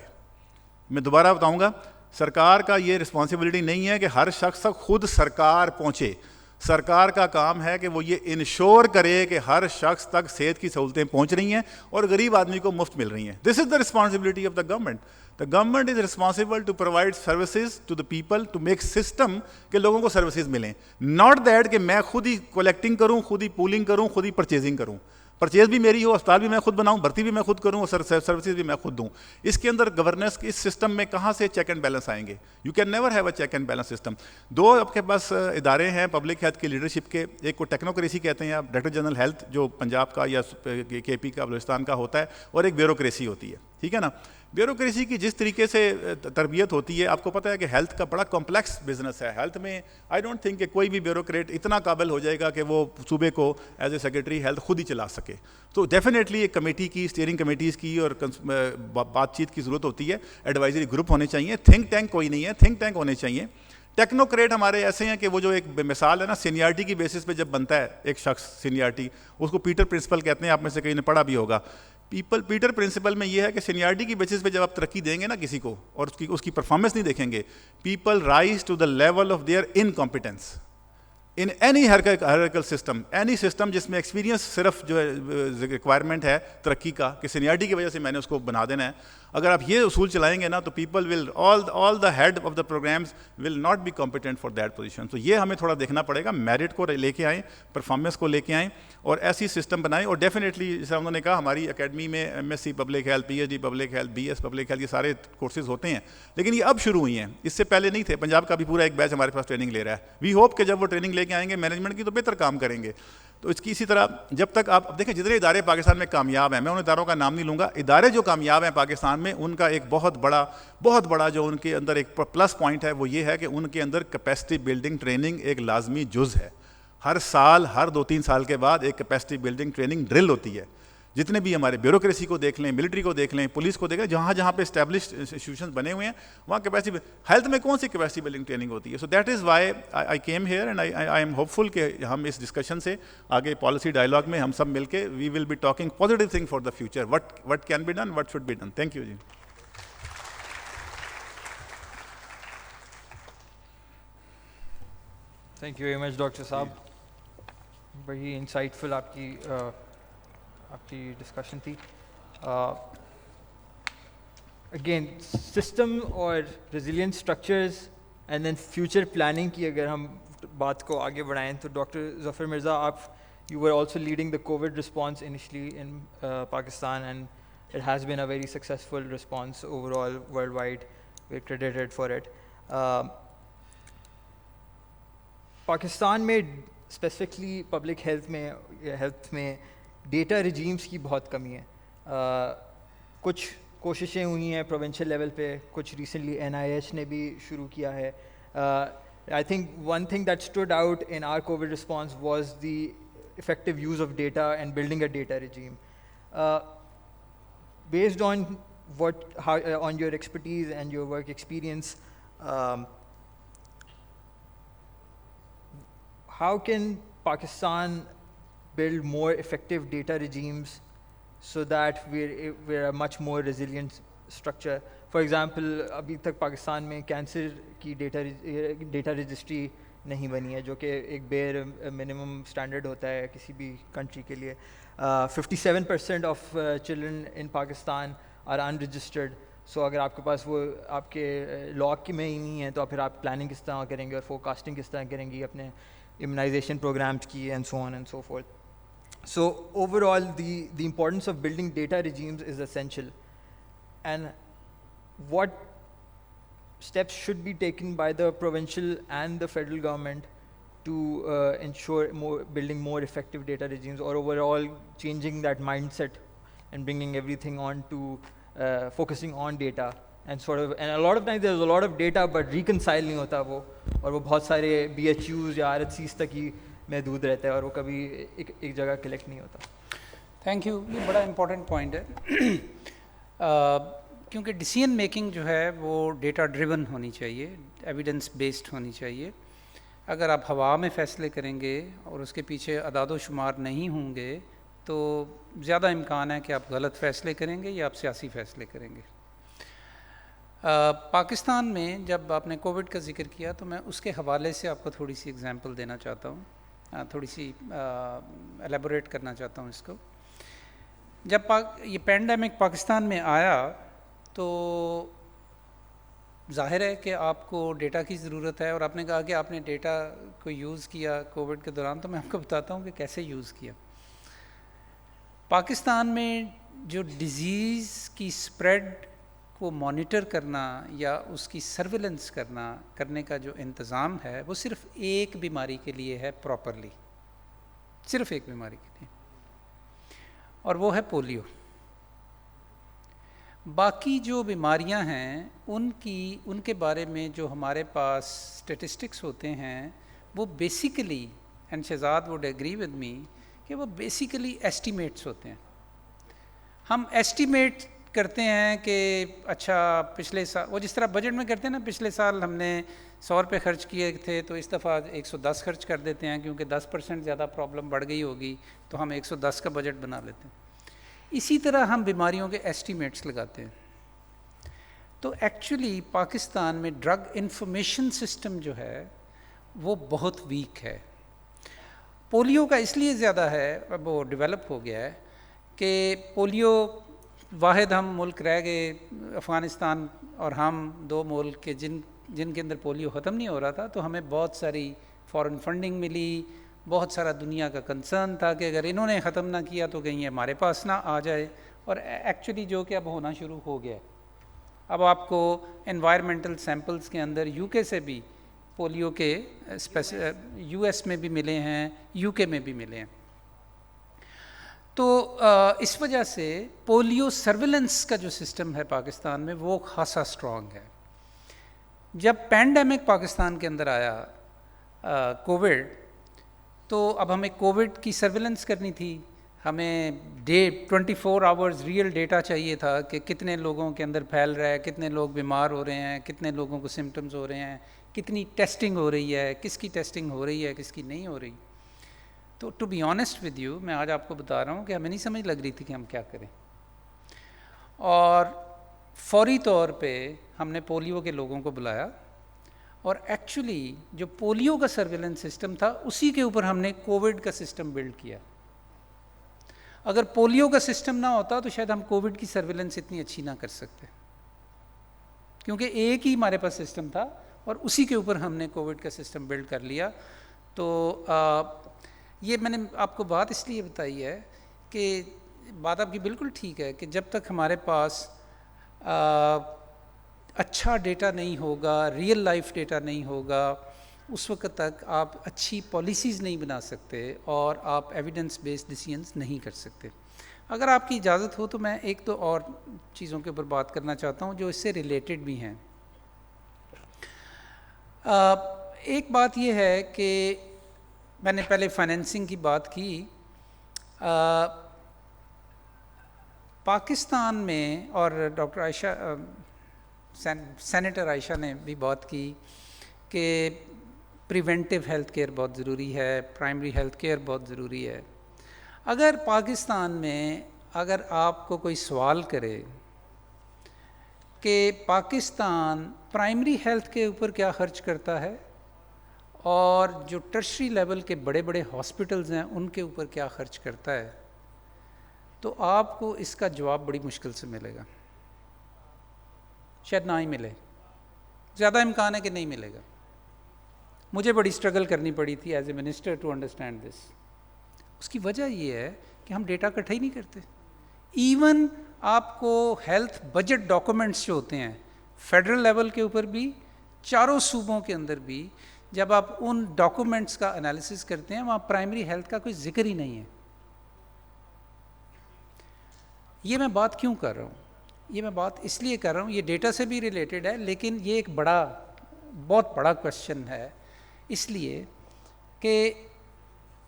میں دوبارہ بتاؤں گا, سرکار کا یہ رسپانسبلٹی نہیں ہے کہ ہر شخص تک خود سرکار پہنچے. سرکار کا کام ہے کہ وہ یہ انشور کرے کہ ہر شخص تک صحت کی سہولتیں پہنچ رہی ہیں اور غریب آدمی کو مفت مل رہی ہیں. This is the responsibility of the government. The government is responsible to provide services to the people, to make system کہ لوگوں کو سروسز ملیں. ناٹ دیٹ کہ میں خود ہی کلیکٹنگ کروں, خود ہی پولنگ کروں, خود ہی پرچیزنگ کروں. پرچیز بھی میری ہو, اسپتال بھی میں خود بناؤں, بھرتی بھی میں خود کروں اور سروسز بھی میں خود دوں. اس کے اندر گورننس اس سسٹم میں کہاں سے چیک اینڈ بیلنس آئیں گے؟ You can never have a check and balance system. 2 آپ کے پاس ادارے ہیں پبلک ہیلتھ کی لیڈرشپ کے. ایک کو ٹیکنوکریسی کہتے ہیں آپ, ڈائریکٹر جنرل ہیلتھ جو پنجاب کا یا کے پی کا بلوچستان کا ہوتا ہے, اور ایک بیوروکریسی ہوتی ہے. ٹھیک ہے نا. بیوروکریسی کی جس طریقے سے تربیت ہوتی ہے, آپ کو پتہ ہے کہ ہیلتھ کا بڑا کمپلیکس بزنس ہے. ہیلتھ میں آئی ڈونٹ تھنک کہ کوئی بھی بیوروکریٹ اتنا قابل ہو جائے گا کہ وہ صوبے کو ایز اے سیکرٹری ہیلتھ خود ہی چلا سکے. تو ڈیفینیٹلی ایک کمیٹی کی, اسٹیئرنگ کمیٹیز کی اور بات چیت کی ضرورت ہوتی ہے. ایڈوائزری گروپ ہونے چاہیے. تھنک ٹینک کوئی نہیں ہے, تھنک ٹینک ہونے چاہیے. ٹیکنوکریٹ ہمارے ایسے ہیں کہ وہ جو ایک مثال ہے نا, سینیارٹی کی بیسس پہ جب بنتا ہے ایک شخص سینیارٹی, اس کو پیٹر پرنسپل کہتے ہیں. آپ میں سے کئی نے پڑھا بھی ہوگا. پیٹر پرنسپل میں یہ ہے کہ سینیارٹی کی بیسس پہ جب آپ ترقی دیں گے نا کسی کو اور اس کی پرفارمنس نہیں دیکھیں گے, people rise to the level of their incompetence in any hierarchical system. Any system جس میں ایکسپیرینس صرف جو ریکوائرمنٹ ہے ترقی کا کہ سینیارٹی کی وجہ سے میں نے اس کو بنا دینا ہے, اگر آپ یہ اصول چلائیں گے نا تو people will all the head of the programmes will not be competent for that position. تو یہ ہمیں تھوڑا دیکھنا پڑے گا, میرٹ کو لے کے آئیں, پرفارمنس کو لے کے آئیں اور ایسی سسٹم بنائیں. اور ڈیفینیٹلی جیسے انہوں نے کہا ہماری اکیڈمی میں M S C public health, P H D public health, B S public health, یہ سارے کورسز ہوتے ہیں, لیکن یہ اب شروع ہوئی ہیں, اس سے پہلے نہیں تھے. پنجاب کا بھی پورا ایک بیچ ہمارے پاس ٹریننگ لے رہا ہے. وی ہوپ کہ جب وہ ٹریننگ لے کے آئیں گے مینجمنٹ کی تو بہتر کام کریں گے. تو اس کی اسی طرح جب تک آپ دیکھیں جتنے ادارے پاکستان میں کامیاب ہیں, میں ان اداروں کا نام نہیں لوں گا, ادارے جو کامیاب ہیں پاکستان میں ان کا ایک بہت بڑا جو ان کے اندر ایک پلس پوائنٹ ہے وہ یہ ہے کہ ان کے اندر کیپیسٹی بلڈنگ ٹریننگ ایک لازمی جز ہے. ہر سال, ہر 2-3 سال کے بعد ایک کیپیسٹی بلڈنگ ٹریننگ ڈرل ہوتی ہے. جتنے بھی ہمارے بیوروکریسی کو دیکھ لیں, ملٹری کو دیکھ لیں, پولیس کو دیکھ لیں, جہاں پہ اسٹیبلشڈ انسٹیٹیوشنز بنے ہوئے ہیں وہاں کیپیسٹی. ہیلتھ میں کون سی کیپیسٹی بلڈنگ ٹریننگ ہوتی ہے؟ So that is why I came here and I am hopeful کہ ہم اس ڈسکشن سے آگے پالیسی ڈائلاگ میں ہم سب مل کے we will be talking positive thing for the future, what can be done, what should be done. Thank you جی. Thank you very much doctor صاحب, بڑی انسائٹفل آپ کی ڈسکشن تھی. اگین سسٹم اور resilient structures and then future planning کی اگر ہم بات کو آگے بڑھائیں تو ڈاکٹر ظفر مرزا, آپ you were also leading the COVID response initially in Pakistan and it has been a very successful response overall worldwide, we are credited for it. Pakistan میں اسپیسیفکلی پبلک ہیلتھ میں ڈیٹا رجیمز کی بہت کمی ہے. کچھ کوششیں ہوئی ہیں پروونشل لیول پہ, کچھ ریسنٹلی NIH نے بھی شروع کیا ہے, I think one thing that stood out in our COVID response was the effective use of data and building a data regime. Based on on your expertise and your work experience, how can Pakistan build more effective data regimes so that we're a much more resilient structure? For example, ابھی تک پاکستان میں cancer کی data registry نہیں بنی ہے جو کہ ایک بیئر منیمم اسٹینڈرڈ ہوتا ہے کسی بھی کنٹری کے لیے. 57% of children in Pakistan are unregistered. So اگر آپ کے پاس وہ آپ کے لاک میں ہی نہیں ہے تو پھر آپ پلاننگ کس طرح کریں گے اور فورکاسٹنگ کس طرح کریں گی اپنے immunization programs کی and so on and so forth. So overall, the importance of building data regimes is essential. And what steps should be taken by the provincial and the federal government to ensure building more effective data regimes, or overall changing that mindset and bringing everything on to focusing on data? And a lot of times there's a lot of data but reconcile نہیں ہوتا وہ, اور وہ بہت سارے BHUs یا RHCs تک ہی محدود رہتا ہے اور وہ کبھی ایک جگہ کلیکٹ نہیں ہوتا. Thank you. یہ بڑا امپورٹنٹ پوائنٹ ہے کیونکہ ڈیسیژن میکنگ جو ہے وہ ڈیٹا ڈریون ہونی چاہیے, ایویڈنس بیسڈ ہونی چاہیے. اگر آپ ہوا میں فیصلے کریں گے اور اس کے پیچھے اعداد و شمار نہیں ہوں گے تو زیادہ امکان ہے کہ آپ غلط فیصلے کریں گے یا آپ سیاسی فیصلے کریں گے. پاکستان میں جب آپ نے کووڈ کا ذکر کیا تو میں اس کے حوالے سے آپ کو تھوڑی سی اگزامپل دینا چاہتا ہوں, تھوڑی سی ایلیبوریٹ کرنا چاہتا ہوں اس کو. جب یہ پینڈیمک پاکستان میں آیا تو ظاہر ہے کہ آپ کو ڈیٹا کی ضرورت ہے, اور آپ نے کہا کہ آپ نے ڈیٹا کو یوز کیا کووڈ کے دوران, تو میں آپ کو بتاتا ہوں کہ کیسے یوز کیا. پاکستان میں جو ڈیزیز کی اسپریڈ کو مانیٹر کرنا یا اس کی سرویلنس کرنے کا جو انتظام ہے وہ صرف ایک بیماری کے لیے ہے پراپرلی, صرف ایک بیماری کے لیے, اور وہ ہے پولیو. باقی جو بیماریاں ہیں ان کے بارے میں جو ہمارے پاس اسٹیٹسٹکس ہوتے ہیں وہ basically, and Shahzad would agree with me, کہ وہ بیسیکلی ایسٹیمیٹس ہوتے ہیں. ہم ایسٹیمیٹ کرتے ہیں کہ اچھا پچھلے سال, وہ جس طرح بجٹ میں کرتے ہیں نا, پچھلے سال ہم نے 100 روپے خرچ کیے تھے تو اس دفعہ 110 خرچ کر دیتے ہیں کیونکہ 10% زیادہ پرابلم بڑھ گئی ہوگی تو ہم 110 کا بجٹ بنا لیتے ہیں. اسی طرح ہم بیماریوں کے ایسٹیمیٹس لگاتے ہیں. تو ایکچولی پاکستان میں ڈرگ انفارمیشن سسٹم جو ہے وہ بہت ویک ہے. پولیو کا اس لیے زیادہ ہے, اب وہ ڈیولپ ہو گیا ہے کہ پولیو واحد ہم ملک رہ گئے, افغانستان اور ہم, دو ملک کے جن کے اندر پولیو ختم نہیں ہو رہا تھا, تو ہمیں بہت ساری فارن فنڈنگ ملی, بہت سارا دنیا کا کنسرن تھا کہ اگر انہوں نے ختم نہ کیا تو کہیں ہمارے پاس نہ آ جائے, اور ایکچولی جو کہ اب ہونا شروع ہو گیا. اب آپ کو انوائرمنٹل سیمپلز کے اندر UK سے بھی پولیو کے US میں بھی ملے ہیں, UK میں بھی ملے ہیں. تو اس وجہ سے پولیو سرویلنس کا جو سسٹم ہے پاکستان میں وہ خاصا اسٹرانگ ہے. جب پینڈیمک پاکستان کے اندر آیا کووڈ, تو اب ہمیں کووڈ کی سرویلنس کرنی تھی, ہمیں 24 آورز ریئل ڈیٹا چاہیے تھا کہ کتنے لوگوں کے اندر پھیل رہا ہے, کتنے لوگ بیمار ہو رہے ہیں, کتنے لوگوں کو سمٹمز ہو رہے ہیں, کتنی ٹیسٹنگ ہو رہی ہے, کس کی ٹیسٹنگ ہو رہی ہے, کس کی نہیں ہو رہی. تو to be honest with you, میں آج آپ کو بتا رہا ہوں کہ ہمیں نہیں سمجھ لگ رہی تھی کہ ہم کیا کریں, اور فوری طور پہ ہم نے پولیو کے لوگوں کو بلایا, اور ایکچولی جو پولیو کا سرویلنس سسٹم تھا اسی کے اوپر ہم نے کووڈ کا سسٹم بلڈ کیا. اگر پولیو کا سسٹم نہ ہوتا تو شاید ہم کووڈ کی سرویلنس اتنی اچھی نہ کر سکتے, کیونکہ ایک ہی ہمارے پاس سسٹم تھا اور اسی کے اوپر ہم نے کووڈ کا سسٹم بلڈ کر لیا. تو یہ میں نے آپ کو بات اس لیے بتائی ہے کہ بات آپ کی بالکل ٹھیک ہے کہ جب تک ہمارے پاس اچھا ڈیٹا نہیں ہوگا, ریئل لائف ڈیٹا نہیں ہوگا, اس وقت تک آپ اچھی پالیسیز نہیں بنا سکتے اور آپ ایویڈنس بیسڈ ڈیسیژنز نہیں کر سکتے. اگر آپ کی اجازت ہو تو میں ایک دو اور چیزوں کے اوپر بات کرنا چاہتا ہوں جو اس سے ریلیٹڈ بھی ہیں. ایک بات یہ ہے کہ میں نے پہلے فائنینسنگ کی بات کی. پاکستان میں اور ڈاکٹر عائشہ سینیٹر عائشہ نے بھی بات کی کہ پریونٹیو ہیلتھ کیئر بہت ضروری ہے, پرائمری ہیلتھ کیئر بہت ضروری ہے. اگر پاکستان میں اگر آپ کو کوئی سوال کرے کہ پاکستان پرائمری ہیلتھ کے اوپر کیا خرچ کرتا ہے اور جو ٹرشری لیول کے بڑے بڑے ہاسپٹلز ہیں ان کے اوپر کیا خرچ کرتا ہے, تو آپ کو اس کا جواب بڑی مشکل سے ملے گا, شاید نہ ہی ملے, زیادہ امکان ہے کہ نہیں ملے گا. مجھے بڑی اسٹرگل کرنی پڑی تھی as a minister to understand this. اس کی وجہ یہ ہے کہ ہم ڈیٹا اکٹھا ہی نہیں کرتے. ایون آپ کو ہیلتھ بجٹ ڈاکومنٹس جو ہوتے ہیں فیڈرل لیول کے اوپر بھی, چاروں صوبوں کے اندر بھی, جب آپ ان ڈاکومنٹس کا انالیسس کرتے ہیں وہاں پرائمری ہیلتھ کا کوئی ذکر ہی نہیں ہے. یہ میں بات کیوں کر رہا ہوں؟ یہ میں بات اس لیے کر رہا ہوں, یہ ڈیٹا سے بھی ریلیٹڈ ہے, لیکن یہ ایک بہت بڑا کوشچن ہے, اس لیے کہ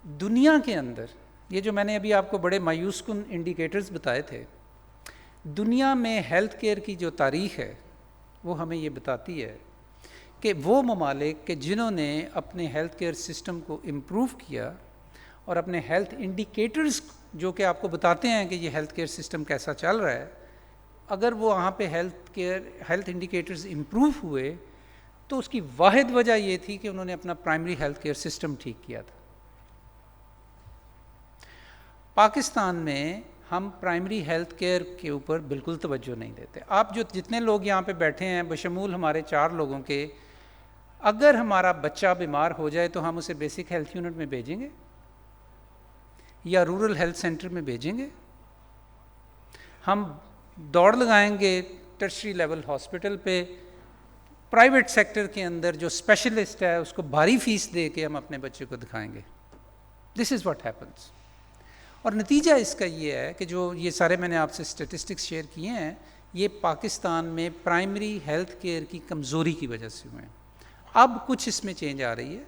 دنیا کے اندر یہ جو میں نے ابھی آپ کو بڑے مایوس کن انڈیکیٹرز بتائے تھے, دنیا میں ہیلتھ کیئر کی جو تاریخ ہے وہ ہمیں یہ بتاتی ہے کہ وہ ممالک کہ جنہوں نے اپنے ہیلتھ کیئر سسٹم کو امپروو کیا اور اپنے ہیلتھ انڈیکیٹرز جو کہ آپ کو بتاتے ہیں کہ یہ ہیلتھ کیئر سسٹم کیسا چل رہا ہے, اگر وہ وہاں پہ ہیلتھ انڈیکیٹرز امپروو ہوئے تو اس کی واحد وجہ یہ تھی کہ انہوں نے اپنا پرائمری ہیلتھ کیئر سسٹم ٹھیک کیا تھا. پاکستان میں ہم پرائمری ہیلتھ کیئر کے اوپر بالکل توجہ نہیں دیتے. آپ جتنے لوگ یہاں پہ بیٹھے ہیں بشمول ہمارے 4 لوگوں کے, اگر ہمارا بچہ بیمار ہو جائے تو ہم اسے بیسک ہیلتھ یونٹ میں بھیجیں گے یا رورل ہیلتھ سینٹر میں بھیجیں گے؟ ہم دوڑ لگائیں گے ٹرشری لیول ہاسپٹل پہ, پرائیویٹ سیکٹر کے اندر جو اسپیشلسٹ ہے اس کو بھاری فیس دے کے ہم اپنے بچے کو دکھائیں گے. دس از واٹ ہیپنس. اور نتیجہ اس کا یہ ہے کہ جو یہ سارے میں نے آپ سے اسٹیٹسٹکس شیئر کیے ہیں, یہ پاکستان میں پرائمری ہیلتھ کیئر کی کمزوری کی وجہ سے ہوئے ہیں. اب کچھ اس میں چینج آ رہی ہے.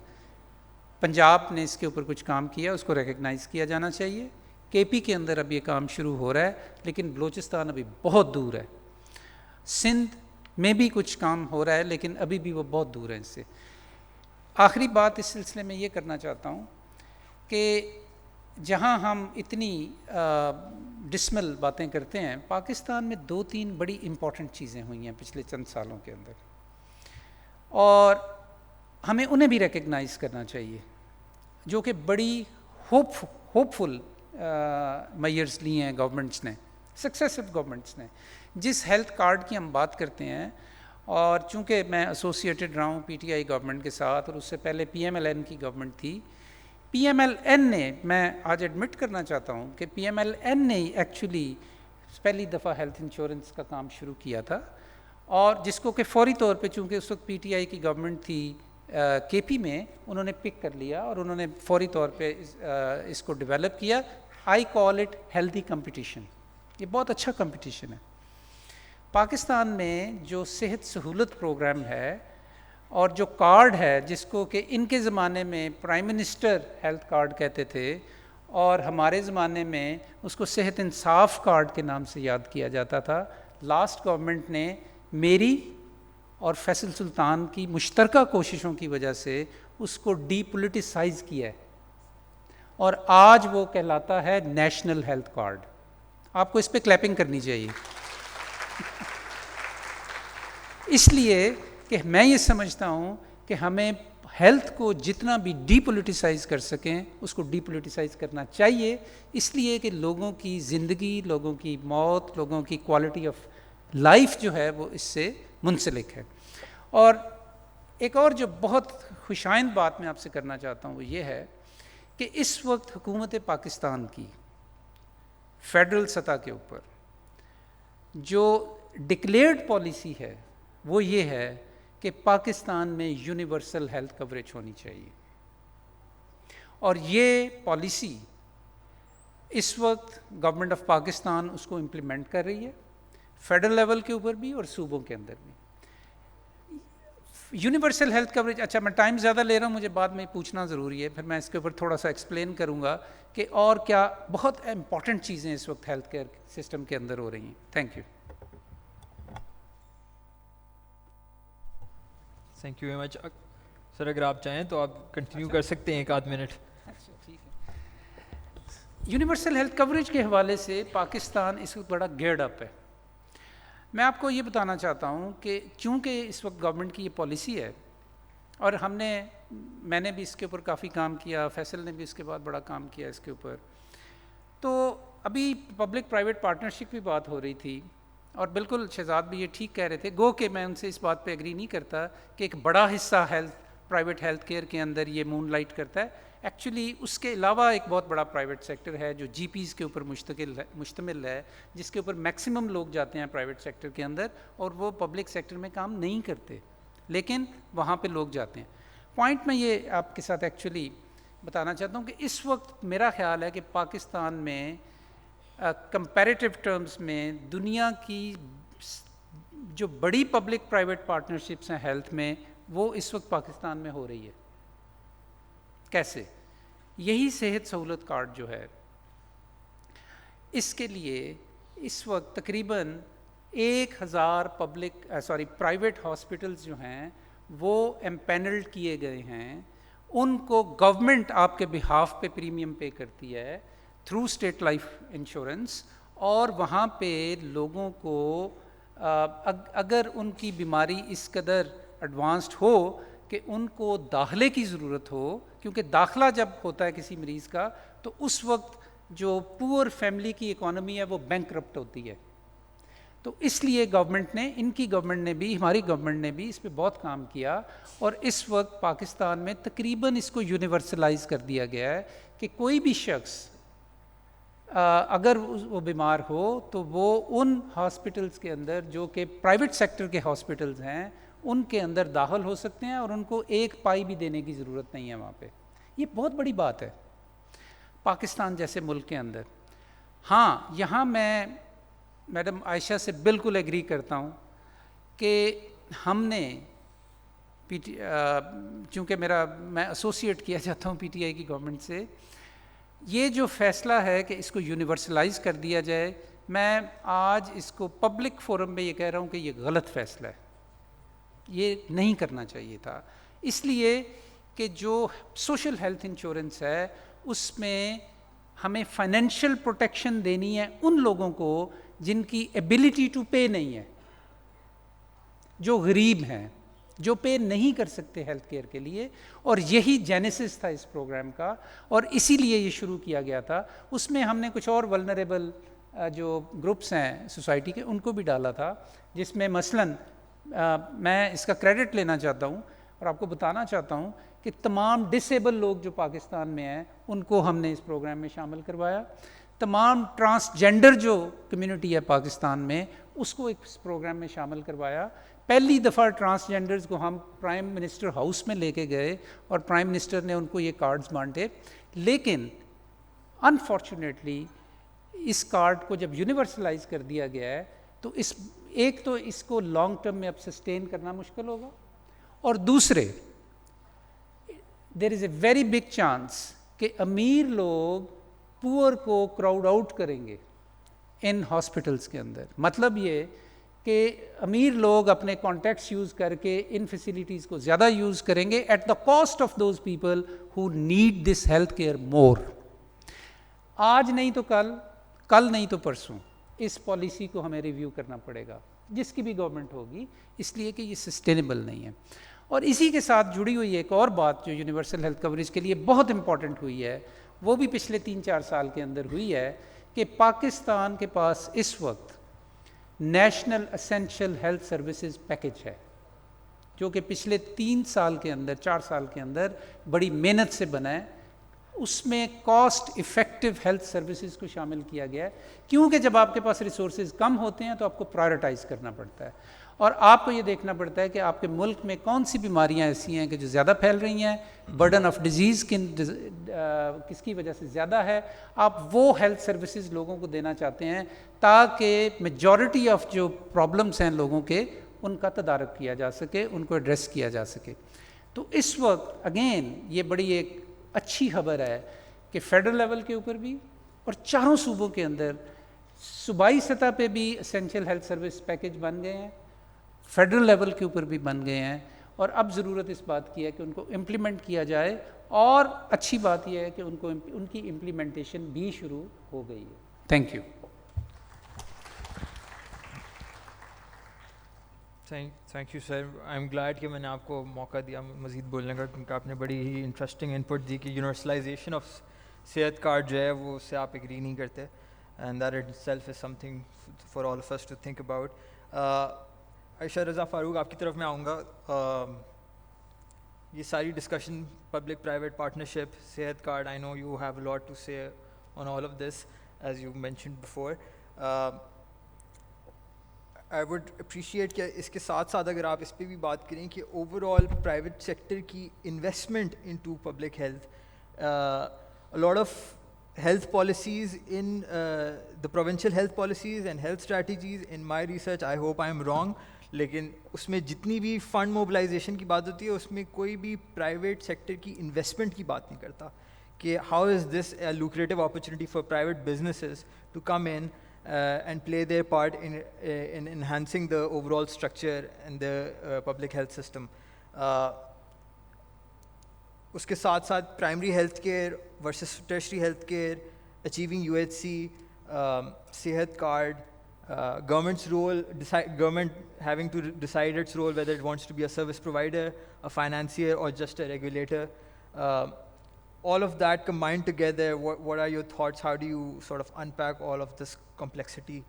پنجاب نے اس کے اوپر کچھ کام کیا, اس کو ریکگنائز کیا جانا چاہیے. کے پی کے اندر اب یہ کام شروع ہو رہا ہے, لیکن بلوچستان ابھی بہت دور ہے. سندھ میں بھی کچھ کام ہو رہا ہے, لیکن ابھی بھی وہ بہت دور ہے اس سے. آخری بات اس سلسلے میں یہ کرنا چاہتا ہوں کہ جہاں ہم اتنی ڈسمل باتیں کرتے ہیں, پاکستان میں 2-3 بڑی امپورٹنٹ چیزیں ہوئی ہیں پچھلے چند سالوں کے اندر, اور ہمیں انہیں بھی ریکگنائز کرنا چاہیے, جو کہ بڑی ہوپ فل میئرز لی ہیں گورنمنٹس نے, سکسیسو گورنمنٹس نے. جس ہیلتھ کارڈ کی ہم بات کرتے ہیں, اور چونکہ میں ایسوسیٹڈ رہا ہوں پی ٹی آئی گورنمنٹ کے ساتھ, اور اس سے پہلے پی ایم ایل این کی گورنمنٹ تھی. پی ایم ایل این نے, میں آج ایڈمٹ کرنا چاہتا ہوں کہ پی ایم ایل این نے ایکچولی پہلی دفعہ ہیلتھ انشورنس کا کام شروع کیا تھا, اور جس کو کہ فوری طور پہ, چونکہ اس وقت پی ٹی آئی کی گورنمنٹ تھی کے پی میں, انہوں نے پک کر لیا اور انہوں نے فوری طور پہ اس کو ڈیولپ کیا. آئی کال اٹ ہیلتھی کمپٹیشن. یہ بہت اچھا کمپٹیشن ہے. پاکستان میں جو صحت سہولت پروگرام ہے اور جو کارڈ ہے, جس کو کہ ان کے زمانے میں پرائم منسٹر ہیلتھ کارڈ کہتے تھے, اور ہمارے زمانے میں اس کو صحت انصاف کارڈ کے نام سے یاد کیا جاتا تھا. لاسٹ گورنمنٹ نے میری اور فیصل سلطان کی مشترکہ کوششوں کی وجہ سے اس کو ڈی پولیٹیسائز کیا ہے, اور آج وہ کہلاتا ہے نیشنل ہیلتھ کارڈ. آپ کو اس پہ کلیپنگ کرنی چاہیے. اس لیے کہ میں یہ سمجھتا ہوں کہ ہمیں ہیلتھ کو جتنا بھی ڈی پولیٹیسائز کر سکیں اس کو ڈی پولیٹیسائز کرنا چاہیے, اس لیے کہ لوگوں کی زندگی, لوگوں کی موت, لوگوں کی کوالٹی آف لائف جو ہے وہ اس سے منسلک ہے. اور ایک اور جو بہت خوشائند بات میں آپ سے کرنا چاہتا ہوں وہ یہ ہے کہ اس وقت حکومت پاکستان کی فیڈرل سطح کے اوپر جو ڈکلیئرڈ پالیسی ہے وہ یہ ہے کہ پاکستان میں یونیورسل ہیلتھ کوریج ہونی چاہیے. اور یہ پالیسی اس وقت گورنمنٹ آف پاکستان اس کو امپلیمنٹ کر رہی ہے, فیڈرل لیول کے اوپر بھی اور صوبوں کے اندر بھی. یونیورسل ہیلتھ کوریج، اچھا میں ٹائم زیادہ لے رہا ہوں، مجھے بعد میں پوچھنا ضروری ہے، پھر میں اس کے اوپر تھوڑا سا ایکسپلین کروں گا کہ اور کیا بہت امپورٹنٹ چیزیں اس وقت ہیلتھ کیئر سسٹم کے اندر ہو رہی ہیں. Thank you. Thank you very much. Sir اگر آپ چاہیں تو آپ کنٹینیو کر سکتے ہیں 1 منٹ. اچھا ٹھیک ہے. یونیورسل ہیلتھ کوریج کے حوالے سے پاکستان اس وقت بڑا گیئرڈ اپ ہے. میں آپ کو یہ بتانا چاہتا ہوں کہ چونکہ اس وقت گورنمنٹ کی یہ پالیسی ہے، اور میں نے بھی اس کے اوپر کافی کام کیا، فیصل نے بھی اس کے بعد بڑا کام کیا اس کے اوپر، تو ابھی پبلک پرائیویٹ پارٹنرشپ کی بات ہو رہی تھی، اور بالکل شہزاد بھی یہ ٹھیک کہہ رہے تھے، گو کہ میں ان سے اس بات پہ ایگری نہیں کرتا کہ ایک بڑا حصہ پرائیویٹ ہیلتھ کیئر کے اندر یہ مون لائٹ کرتا ہے. ایکچولی اس کے علاوہ ایک بہت بڑا پرائیویٹ سیکٹر ہے جو جی پیز کے اوپر مشتمل ہے، جس کے اوپر میکسیمم لوگ جاتے ہیں پرائیویٹ سیکٹر کے اندر، اور وہ پبلک سیکٹر میں کام نہیں کرتے، لیکن وہاں پہ لوگ جاتے ہیں. پوائنٹ میں یہ آپ کے ساتھ ایکچولی بتانا چاہتا ہوں کہ اس وقت میرا خیال ہے کہ پاکستان میں کمپیریٹیو ٹرمز میں دنیا کی جو بڑی پبلک پرائیویٹ پارٹنرشپس ہیں ہیلتھ میں، وہ اس وقت پاکستان میں ہو رہی ہے. کیسے؟ یہی صحت سہولت کارڈ جو ہے، اس کے لیے اس وقت تقریباً 1000 پرائیویٹ ہاسپٹلز جو ہیں وہ امپینلڈ کیے گئے ہیں. ان کو گورنمنٹ آپ کے بہاف پہ پریمیم پے کرتی ہے تھرو اسٹیٹ لائف انشورنس، اور وہاں پہ لوگوں کو اگر ان کی بیماری اس قدر ایڈوانسڈ ہو کہ ان کو داخلے کی ضرورت ہو، کیونکہ داخلہ جب ہوتا ہے کسی مریض کا تو اس وقت جو پور فیملی کی اکانومی ہے وہ بینکرپٹ ہوتی ہے. تو اس لیے گورنمنٹ نے، ان کی گورنمنٹ نے بھی، ہماری گورنمنٹ نے بھی اس پہ بہت کام کیا، اور اس وقت پاکستان میں تقریباً اس کو یونیورسلائز کر دیا گیا ہے کہ کوئی بھی شخص اگر وہ بیمار ہو تو وہ ان ہاسپٹلز کے اندر جو کہ پرائیویٹ سیکٹر کے ہاسپٹلز ہیں ان کے اندر داخل ہو سکتے ہیں، اور ان کو ایک پائی بھی دینے کی ضرورت نہیں ہے وہاں پہ. یہ بہت بڑی بات ہے پاکستان جیسے ملک کے اندر. ہاں، یہاں میں میڈم عائشہ سے بالکل ایگری کرتا ہوں کہ ہم نے چونکہ میں ایسوسیٹ کیا جاتا ہوں پی ٹی آئی کی گورنمنٹ سے، یہ جو فیصلہ ہے کہ اس کو یونیورسلائز کر دیا جائے، میں آج اس کو پبلک فورم میں یہ کہہ رہا ہوں کہ یہ غلط فیصلہ ہے، یہ نہیں کرنا چاہیے تھا. اس لیے کہ جو سوشل ہیلتھ انشورنس ہے اس میں ہمیں فائنینشیل پروٹیکشن دینی ہے ان لوگوں کو جن کی ایبلٹی ٹو پے نہیں ہے، جو غریب ہیں، جو پے نہیں کر سکتے ہیلتھ کیئر کے لیے. اور یہی جینیسس تھا اس پروگرام کا، اور اسی لیے یہ شروع کیا گیا تھا. اس میں ہم نے کچھ اور ولنریبل جو گروپس ہیں سوسائٹی کے ان کو بھی ڈالا تھا، جس میں مثلاً میں اس کا کریڈٹ لینا چاہتا ہوں اور آپ کو بتانا چاہتا ہوں کہ تمام ڈسیبل لوگ جو پاکستان میں ہیں ان کو ہم نے اس پروگرام میں شامل کروایا. تمام ٹرانسجینڈر جو کمیونٹی ہے پاکستان میں اس کو اس پروگرام میں شامل کروایا. پہلی دفعہ ٹرانسجینڈرز کو ہم پرائم منسٹر ہاؤس میں لے کے گئے اور پرائم منسٹر نے ان کو یہ کارڈز بانٹے. لیکن انفارچونیٹلی اس کارڈ کو جب یونیورسلائز کر دیا گیا ہے تو ایک تو اس کو لانگ ٹرم میں اب سسٹین کرنا مشکل ہوگا، اور دوسرے دیر is a very big chance کہ امیر لوگ پور کو کراؤڈ آؤٹ کریں گے ان ہاسپٹلس کے اندر. مطلب یہ کہ امیر لوگ اپنے کانٹیکٹس یوز کر کے ان فیسلٹیز کو زیادہ یوز کریں گے at the cost of those people who need this health care more. آج نہیں تو کل نہیں تو پرسوں اس پالیسی کو ہمیں ریویو کرنا پڑے گا، جس کی بھی گورنمنٹ ہوگی، اس لیے کہ یہ سسٹینیبل نہیں ہے. اور اسی کے ساتھ جڑی ہوئی ایک اور بات جو یونیورسل ہیلتھ کوریج کے لیے بہت امپورٹنٹ ہوئی ہے، وہ بھی پچھلے 3-4 سال کے اندر ہوئی ہے کہ پاکستان کے پاس اس وقت national essential health services package ہے، جو کہ پچھلے 3 سال کے اندر 4 سال کے اندر بڑی محنت سے بنا ہے. اس میں کاسٹ افیکٹو ہیلتھ سروسز کو شامل کیا گیا ہے، کیونکہ جب آپ کے پاس ریسورسز کم ہوتے ہیں تو آپ کو پرائرٹائز کرنا پڑتا ہے، اور آپ کو یہ دیکھنا پڑتا ہے کہ آپ کے ملک میں کون سی بیماریاں ایسی ہیں کہ جو زیادہ پھیل رہی ہیں، برڈن آف ڈیزیز کس کی وجہ سے زیادہ ہے. آپ وہ ہیلتھ سروسز لوگوں کو دینا چاہتے ہیں تاکہ میجورٹی آف جو پرابلمس ہیں لوگوں کے ان کا تدارک کیا جا سکے, ان کو ایڈریس کیا جا سکے. تو اس وقت اگین یہ بڑی ایک اچھی خبر ہے کہ فیڈرل لیول کے اوپر بھی اور چاروں صوبوں کے اندر صوبائی سطح پہ بھی اسینشیل ہیلتھ سروس پیکج بن گئے ہیں, فیڈرل لیول کے اوپر بھی بن گئے ہیں, اور اب ضرورت اس بات کی ہے کہ ان کو امپلیمنٹ کیا جائے, اور اچھی بات یہ ہے کہ ان کی امپلیمنٹیشن بھی شروع ہو گئی ہے. Thank you. Thank you sir. I am glad کہ میں نے آپ کو موقع دیا مزید بولنے کا, کیونکہ آپ نے بڑی ہی انٹرسٹنگ انپٹ دی کہ یونیورسلائزیشن آف صحت کارڈ جو ہے وہ اس سے آپ ایگری نہیں کرتے, and that itself is something for all of us to think about. Ayesha Raza Farooq, آپ کی طرف میں آؤں گا. یہ ساری discussion public private partnership, Sehat card, I know you have a lot to say on all of this as you mentioned before. I would appreciate کہ اس کے ساتھ ساتھ اگر آپ اس پہ بھی بات کریں کہ اوور آل پرائیویٹ سیکٹر کی investment into public health, lot of health policies in the provincial health policies and health strategies, in my research, I hope I am wrong, لیکن اس میں جتنی بھی فنڈ موبلائزیشن کی بات ہوتی ہے اس میں کوئی بھی پرائیویٹ سیکٹر کی انویسٹمنٹ کی بات نہیں کرتا کہ how is this a lucrative opportunity for private businesses to come in and play their part in enhancing the overall structure and the public health system. اس کے ساتھ ساتھ primary health care versus tertiary health care, achieving UHC, صحت card, government's role, government having to decide its role whether it wants to be a service provider, a financier or just a regulator. All of that combined together, what are your thoughts? How do you sort of unpack all of this complexity?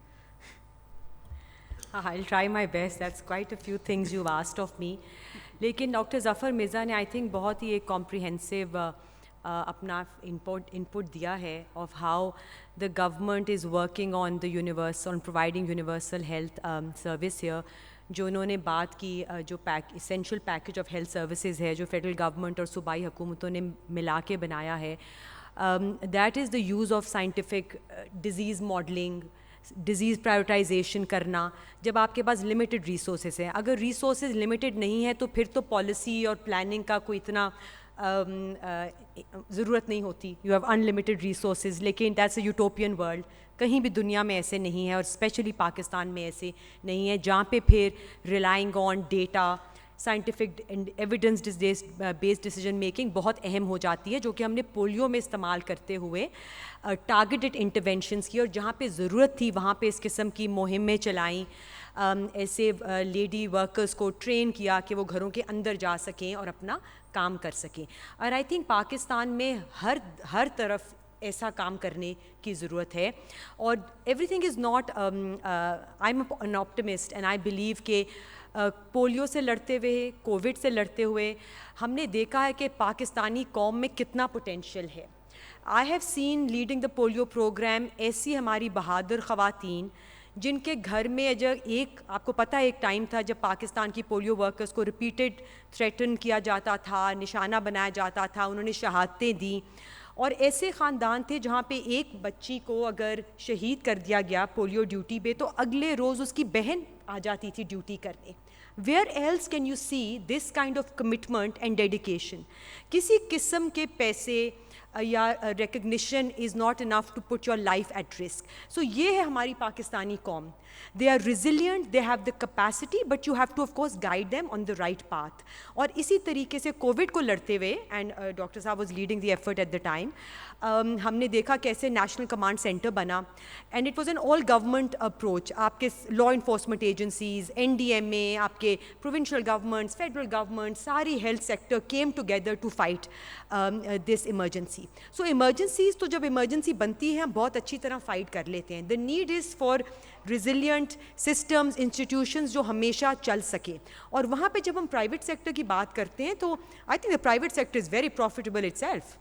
I'll try my best. That's quite a few things you've asked of me. لیکن doctor Zafar Mirza نے I think بہت ہی ایک comprehensive اپنا input دیا ہے of how the government is working on the universe on providing universal health service here. جو انہوں نے بات کی جو essential package of health services ہے جو فیڈرل گورنمنٹ اور صوبائی حکومتوں نے ملا کے بنایا ہے, that is the use of scientific disease modelling, disease prioritization کرنا. جب آپ کے پاس لمیٹڈ ریسورسز ہیں, اگر ریسورسز لمیٹڈ نہیں ہیں تو پھر تو پالیسی اور پلاننگ کا کوئی اتنا ضرورت نہیں ہوتی. You have in limited resources, لیکن دیٹس اے یوٹوپین ورلڈ. کہیں بھی دنیا میں ایسے نہیں ہے, اور اسپیشلی پاکستان میں ایسے نہیں ہے, جہاں پہ پھر relying on data, scientific evidence based decision making بہت اہم ہو جاتی ہے, جو کہ ہم نے پولیو میں استعمال کرتے ہوئے ٹارگیٹڈ انٹرونشنس کی, اور جہاں پہ ضرورت تھی وہاں پہ اس قسم کی مہمیں چلائیں, ایسے لیڈی ورکرز کو ٹرین کیا کہ وہ گھروں کے اندر جا سکیں اور اپنا کام کر سکیں. اور آئی تھنک پاکستان میں ہر طرف ایسا کام کرنے کی ضرورت ہے, اور everything is not, I am an optimist and I believe کہ پولیو سے لڑتے ہوئے, کووڈ سے لڑتے ہوئے ہم نے دیکھا ہے کہ پاکستانی قوم میں کتنا پوٹینشیل ہے. I have seen leading the polio programme ایسی ہماری بہادر خواتین جن کے گھر میں ایک آپ کو پتہ ہے ایک ٹائم تھا جب پاکستان کی پولیو ورکرز کو ریپیٹڈ تھریٹن کیا جاتا تھا, نشانہ بنایا جاتا تھا, انہوں نے شہادتیں دیں, اور ایسے خاندان تھے جہاں پہ ایک بچی کو اگر شہید کر دیا گیا پولیو ڈیوٹی پہ تو اگلے روز اس کی بہن آ جاتی تھی ڈیوٹی کرنے. Where else can you see this kind of commitment and dedication? کسی قسم کے پیسے یا recognition is not enough to put your life at risk. So یہ ہے ہماری پاکستانی قوم. They are resilient, they have the capacity, but you have to of course guide them on the right path. اور اسی طریقے سے کووڈ کو لڑتے ہوئے, اینڈ ڈاکٹر صاحب was leading the effort at the time, ہم نے دیکھا کیسے نیشنل کمانڈ سینٹر بنا, and it was an all government approach. آپ کے لا انفورسمنٹ ایجنسیز, NDMA, آپ کے پروونشل گورنمنٹس, فیڈرل گورنمنٹ, ساری health sector came together to fight this emergency. So emergencies تو جب ایمرجنسی بنتی ہے ہم بہت اچھی طرح فائٹ کر لیتے ہیں. The need is for resilient systems, institutions جو ہمیشہ چل سکے. اور وہاں پہ جب ہم پرائیویٹ سیکٹر کی بات کرتے ہیں تو I think the private sector is very profitable it self.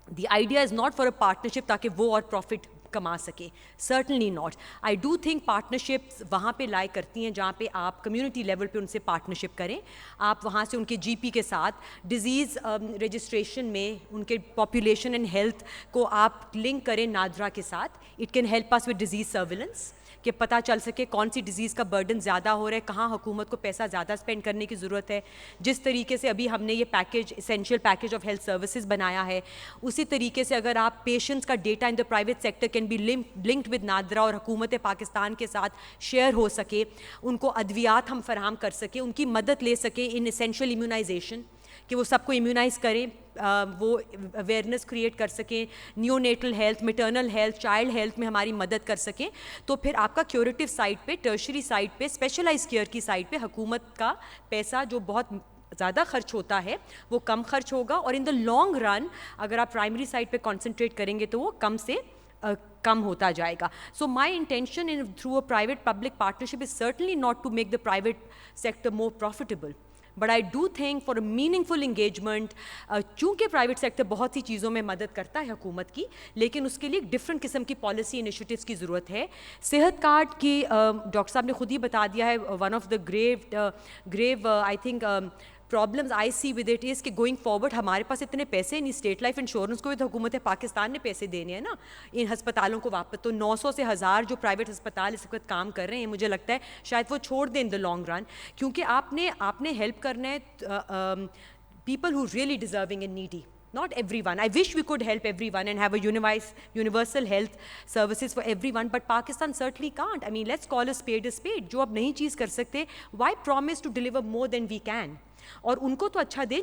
The idea is not for a partnership تاکہ وہ اور پروفٹ کما سکے, certainly not. I do think partnerships وہاں پہ لائے کرتی ہیں جہاں پہ آپ کمیونٹی لیول پہ ان سے پارٹنرشپ کریں. آپ وہاں سے ان کے GP کے ساتھ ڈیزیز رجسٹریشن میں ان کے پاپولیشن اینڈ ہیلتھ کو آپ لنک کریں نادرا کے ساتھ. It can help us with disease surveillance. کہ پتہ چل سکے کون سی ڈیزیز کا برڈن زیادہ ہو رہا ہے, کہاں حکومت کو پیسہ زیادہ اسپینڈ کرنے کی ضرورت ہے. جس طریقے سے ابھی ہم نے یہ package essential package of health services بنایا ہے, اسی طریقے سے اگر آپ پیشنٹس کا data in the private sector can be linked with NADRA اور حکومت پاکستان کے ساتھ شیئر ہو سکے, ان کو ادویات ہم فراہم کر سکیں, ان کی مدد لے سکیں ان اسینشیل امیونائزیشن کہ وہ سب کو امیونائز کریں, وہ اویئرنیس کریٹ کر سکیں, new natal health, maternal health, child health میں ہماری مدد کر سکیں, تو پھر آپ کا کیوریٹیو سائٹ پہ, ٹرشری سائٹ پہ, اسپیشلائز کیئر کی سائٹ پہ حکومت کا پیسہ جو بہت زیادہ خرچ ہوتا ہے وہ کم خرچ ہوگا, اور ان دا لانگ رن اگر آپ پرائمری سائٹ پہ کانسنٹریٹ کریں گے تو وہ کم سے کم ہوتا جائے گا. So my intention in through a private public partnership is certainly not to make the private sector more profitable, but I do think for a meaningful engagement, چونکہ پرائیویٹ سیکٹر بہت سی چیزوں میں مدد کرتا ہے حکومت کی, لیکن اس کے لیے ایک ڈفرینٹ قسم کی پالیسی انیشیٹیوز کی ضرورت ہے. صحت کارڈ کی ڈاکٹر صاحب نے خود ہی بتا دیا ہے, one of the grave I think problems I see with it is کہ گوئنگ فارورڈ ہمارے پاس اتنے پیسے نہیں, اسٹیٹ لائف انشورنس کو بھی تو حکومت پاکستان نے پیسے دینے ہیں نا ان ہسپتالوں کو واپس, تو 900 سے 1000 جو پرائیویٹ ہسپتال اس وقت کام کر رہے ہیں, مجھے لگتا ہے شاید وہ چھوڑ دیں ان دا لانگ رن, کیونکہ آپ نے ہیلپ کرنا ہے people who really deserving and needy, not everyone. I wish we could help everyone and have a universal health services for everyone, but Pakistan certainly can't. I mean, let's call a spade. جو اب نہیں چیز کر سکتے, why promise to deliver more than we can? اور ان کو تو اچھا دیں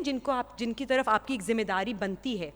جن کی طرف آپ کی ایک ذمہ داری بنتی ہے,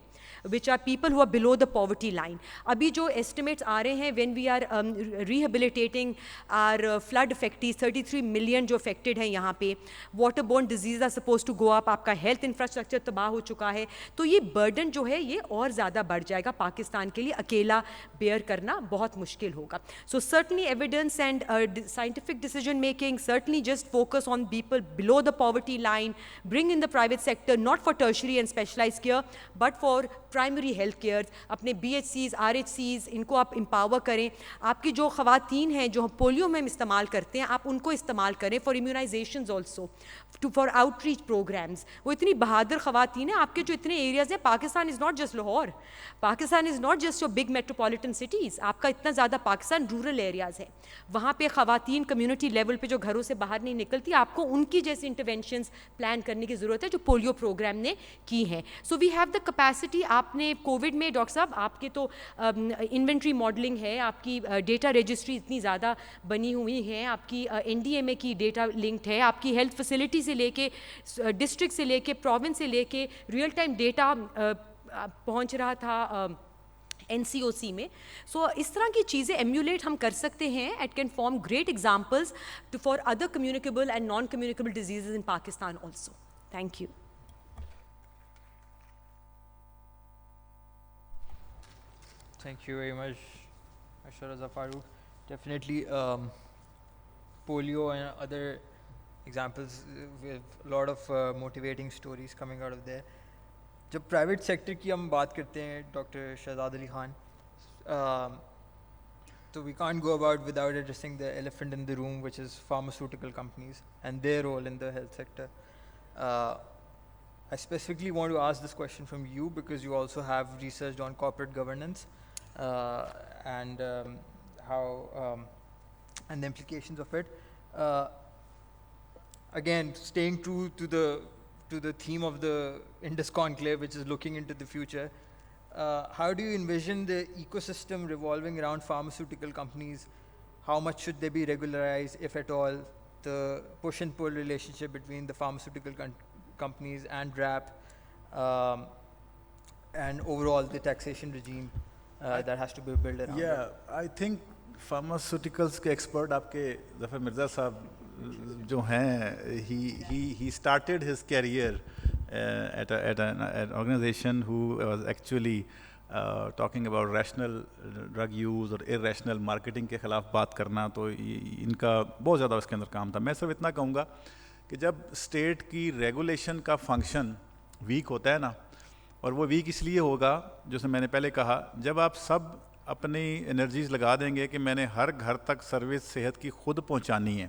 which are people who are below the poverty line. ابھی جو estimates آ رہے ہیں when we are rehabilitating our flood affectees, 33 million جو affected ہیں یہاں پہ, water borne diseases are supposed to go up, آپ کا health infrastructure تباہ ہو چکا ہے, تو یہ burden جو ہے یہ اور زیادہ بڑھ جائے گا پاکستان کے لیے, اکیلا bear کرنا بہت مشکل ہوگا. So certainly evidence and scientific decision making, certainly just focus on people below the poverty line, bring in the private sector, not for tertiary and specialized care, but for primary health care, اپنے B H Cs, R H Cs, ان کو آپ empower کریں. آپ کی جو خواتین ہیں جو پولیو میں ہم استعمال کرتے ہیں, آپ ان کو استعمال کریں for immunisations also, for outreach programmes. وہ اتنی بہادر خواتین ہیں. آپ کے جو اتنے ایریاز ہیں, Pakistan is not just Lahore, Pakistan is not just your big metropolitan cities, آپ کا اتنا زیادہ پاکستان رورل ایریاز ہے, وہاں پہ خواتین کمیونٹی لیول پہ جو گھروں سے باہر نہیں نکلتی, آپ کو ان کی جیسی انٹرونشنز پلان کرنے کی ضرورت ہے جو پولیو پروگرام نے کی ہیں. سو وی ہیو دا کیپیسٹی. آپ نے کووڈ میں ڈاکٹر صاحب آپ کے تو انوینٹری ماڈلنگ ہے, آپ کی ڈیٹا رجسٹری اتنی زیادہ بنی ہوئی ہیں, آپ کی این ڈی ایم اے کی ڈیٹا لنکڈ ہے, آپ کی ہیلتھ فیسلٹی سے لے کے ڈسٹرکٹ سے لے کے پروونس سے لے کے ریئل ٹائم ڈیٹا پہنچ رہا تھا این سی او سی میں. سو اس طرح کی چیزیں ایمیولیٹ ہم کر سکتے ہیں. It can form great examples for other communicable and non communicable diseases in Pakistan also. Thank you. Thank you very much, Aisha Raza Farooq. Definitely polio and other examples with a lot of motivating stories coming out of there. جب private sector کی ہم بات کرتے ہیں doctor Shahzad Ali Khan, تو we can't go about without addressing the elephant in the room, which is pharmaceutical companies and their role in the health sector. I specifically want to ask this question from you because you also have researched on corporate governance and how and the implications of it. Again, staying true to the theme of the Indus Conclave, which is looking into the future, how do you envision the ecosystem revolving around pharmaceutical companies? How much should they be regularized, if at all? The push and pull relationship between the pharmaceutical companies and RAP, and overall the taxation regime that has to be built around. Yeah, I think pharmaceuticals کے expert آپ کے ظفر مرزا صاحب جو ہیں, he started his career at an organization who was actually talking about rational drug use اور irrational marketing کے خلاف بات کرنا, تو ان کا بہت زیادہ اس کے اندر کام تھا. میں صرف اتنا کہوں گا کہ جب اسٹیٹ کی ریگولیشن کا فنکشن ویک ہوتا ہے نا, اور وہ ویک اس لیے ہوگا, جیسے میں نے پہلے کہا, جب آپ سب اپنی انرجیز لگا دیں گے کہ میں نے ہر گھر تک سروس صحت کی خود پہنچانی ہے,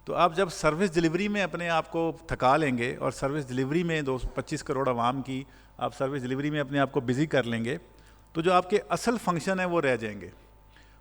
تو آپ جب سروس ڈلیوری میں اپنے آپ کو تھکا لیں گے, اور سروس ڈلیوری میں 25 کروڑ عوام کی آپ سروس ڈلیوری میں اپنے آپ کو بزی کر لیں گے, تو جو آپ کے اصل فنکشن ہے وہ رہ جائیں گے.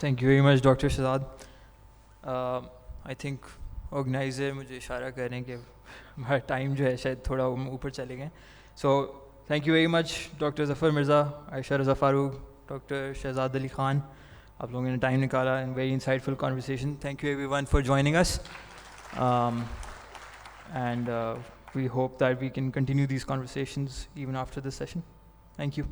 Thank you very much, Dr. Shahzad. I think organiser مجھے اشارہ کر رہے ہیں کہ ہمارا ٹائم جو ہے شاید تھوڑا اوپر چلے گئے. So thank you very much doctor Zafar Mirza, Ayesha Raza Farooq, doctor Shahzad Ali Khan, آپ لوگوں نے ٹائم نکالا in very insightful conversation. Thank you everyone for joining us. And we hope that we can continue these conversations even after this session. Thank you.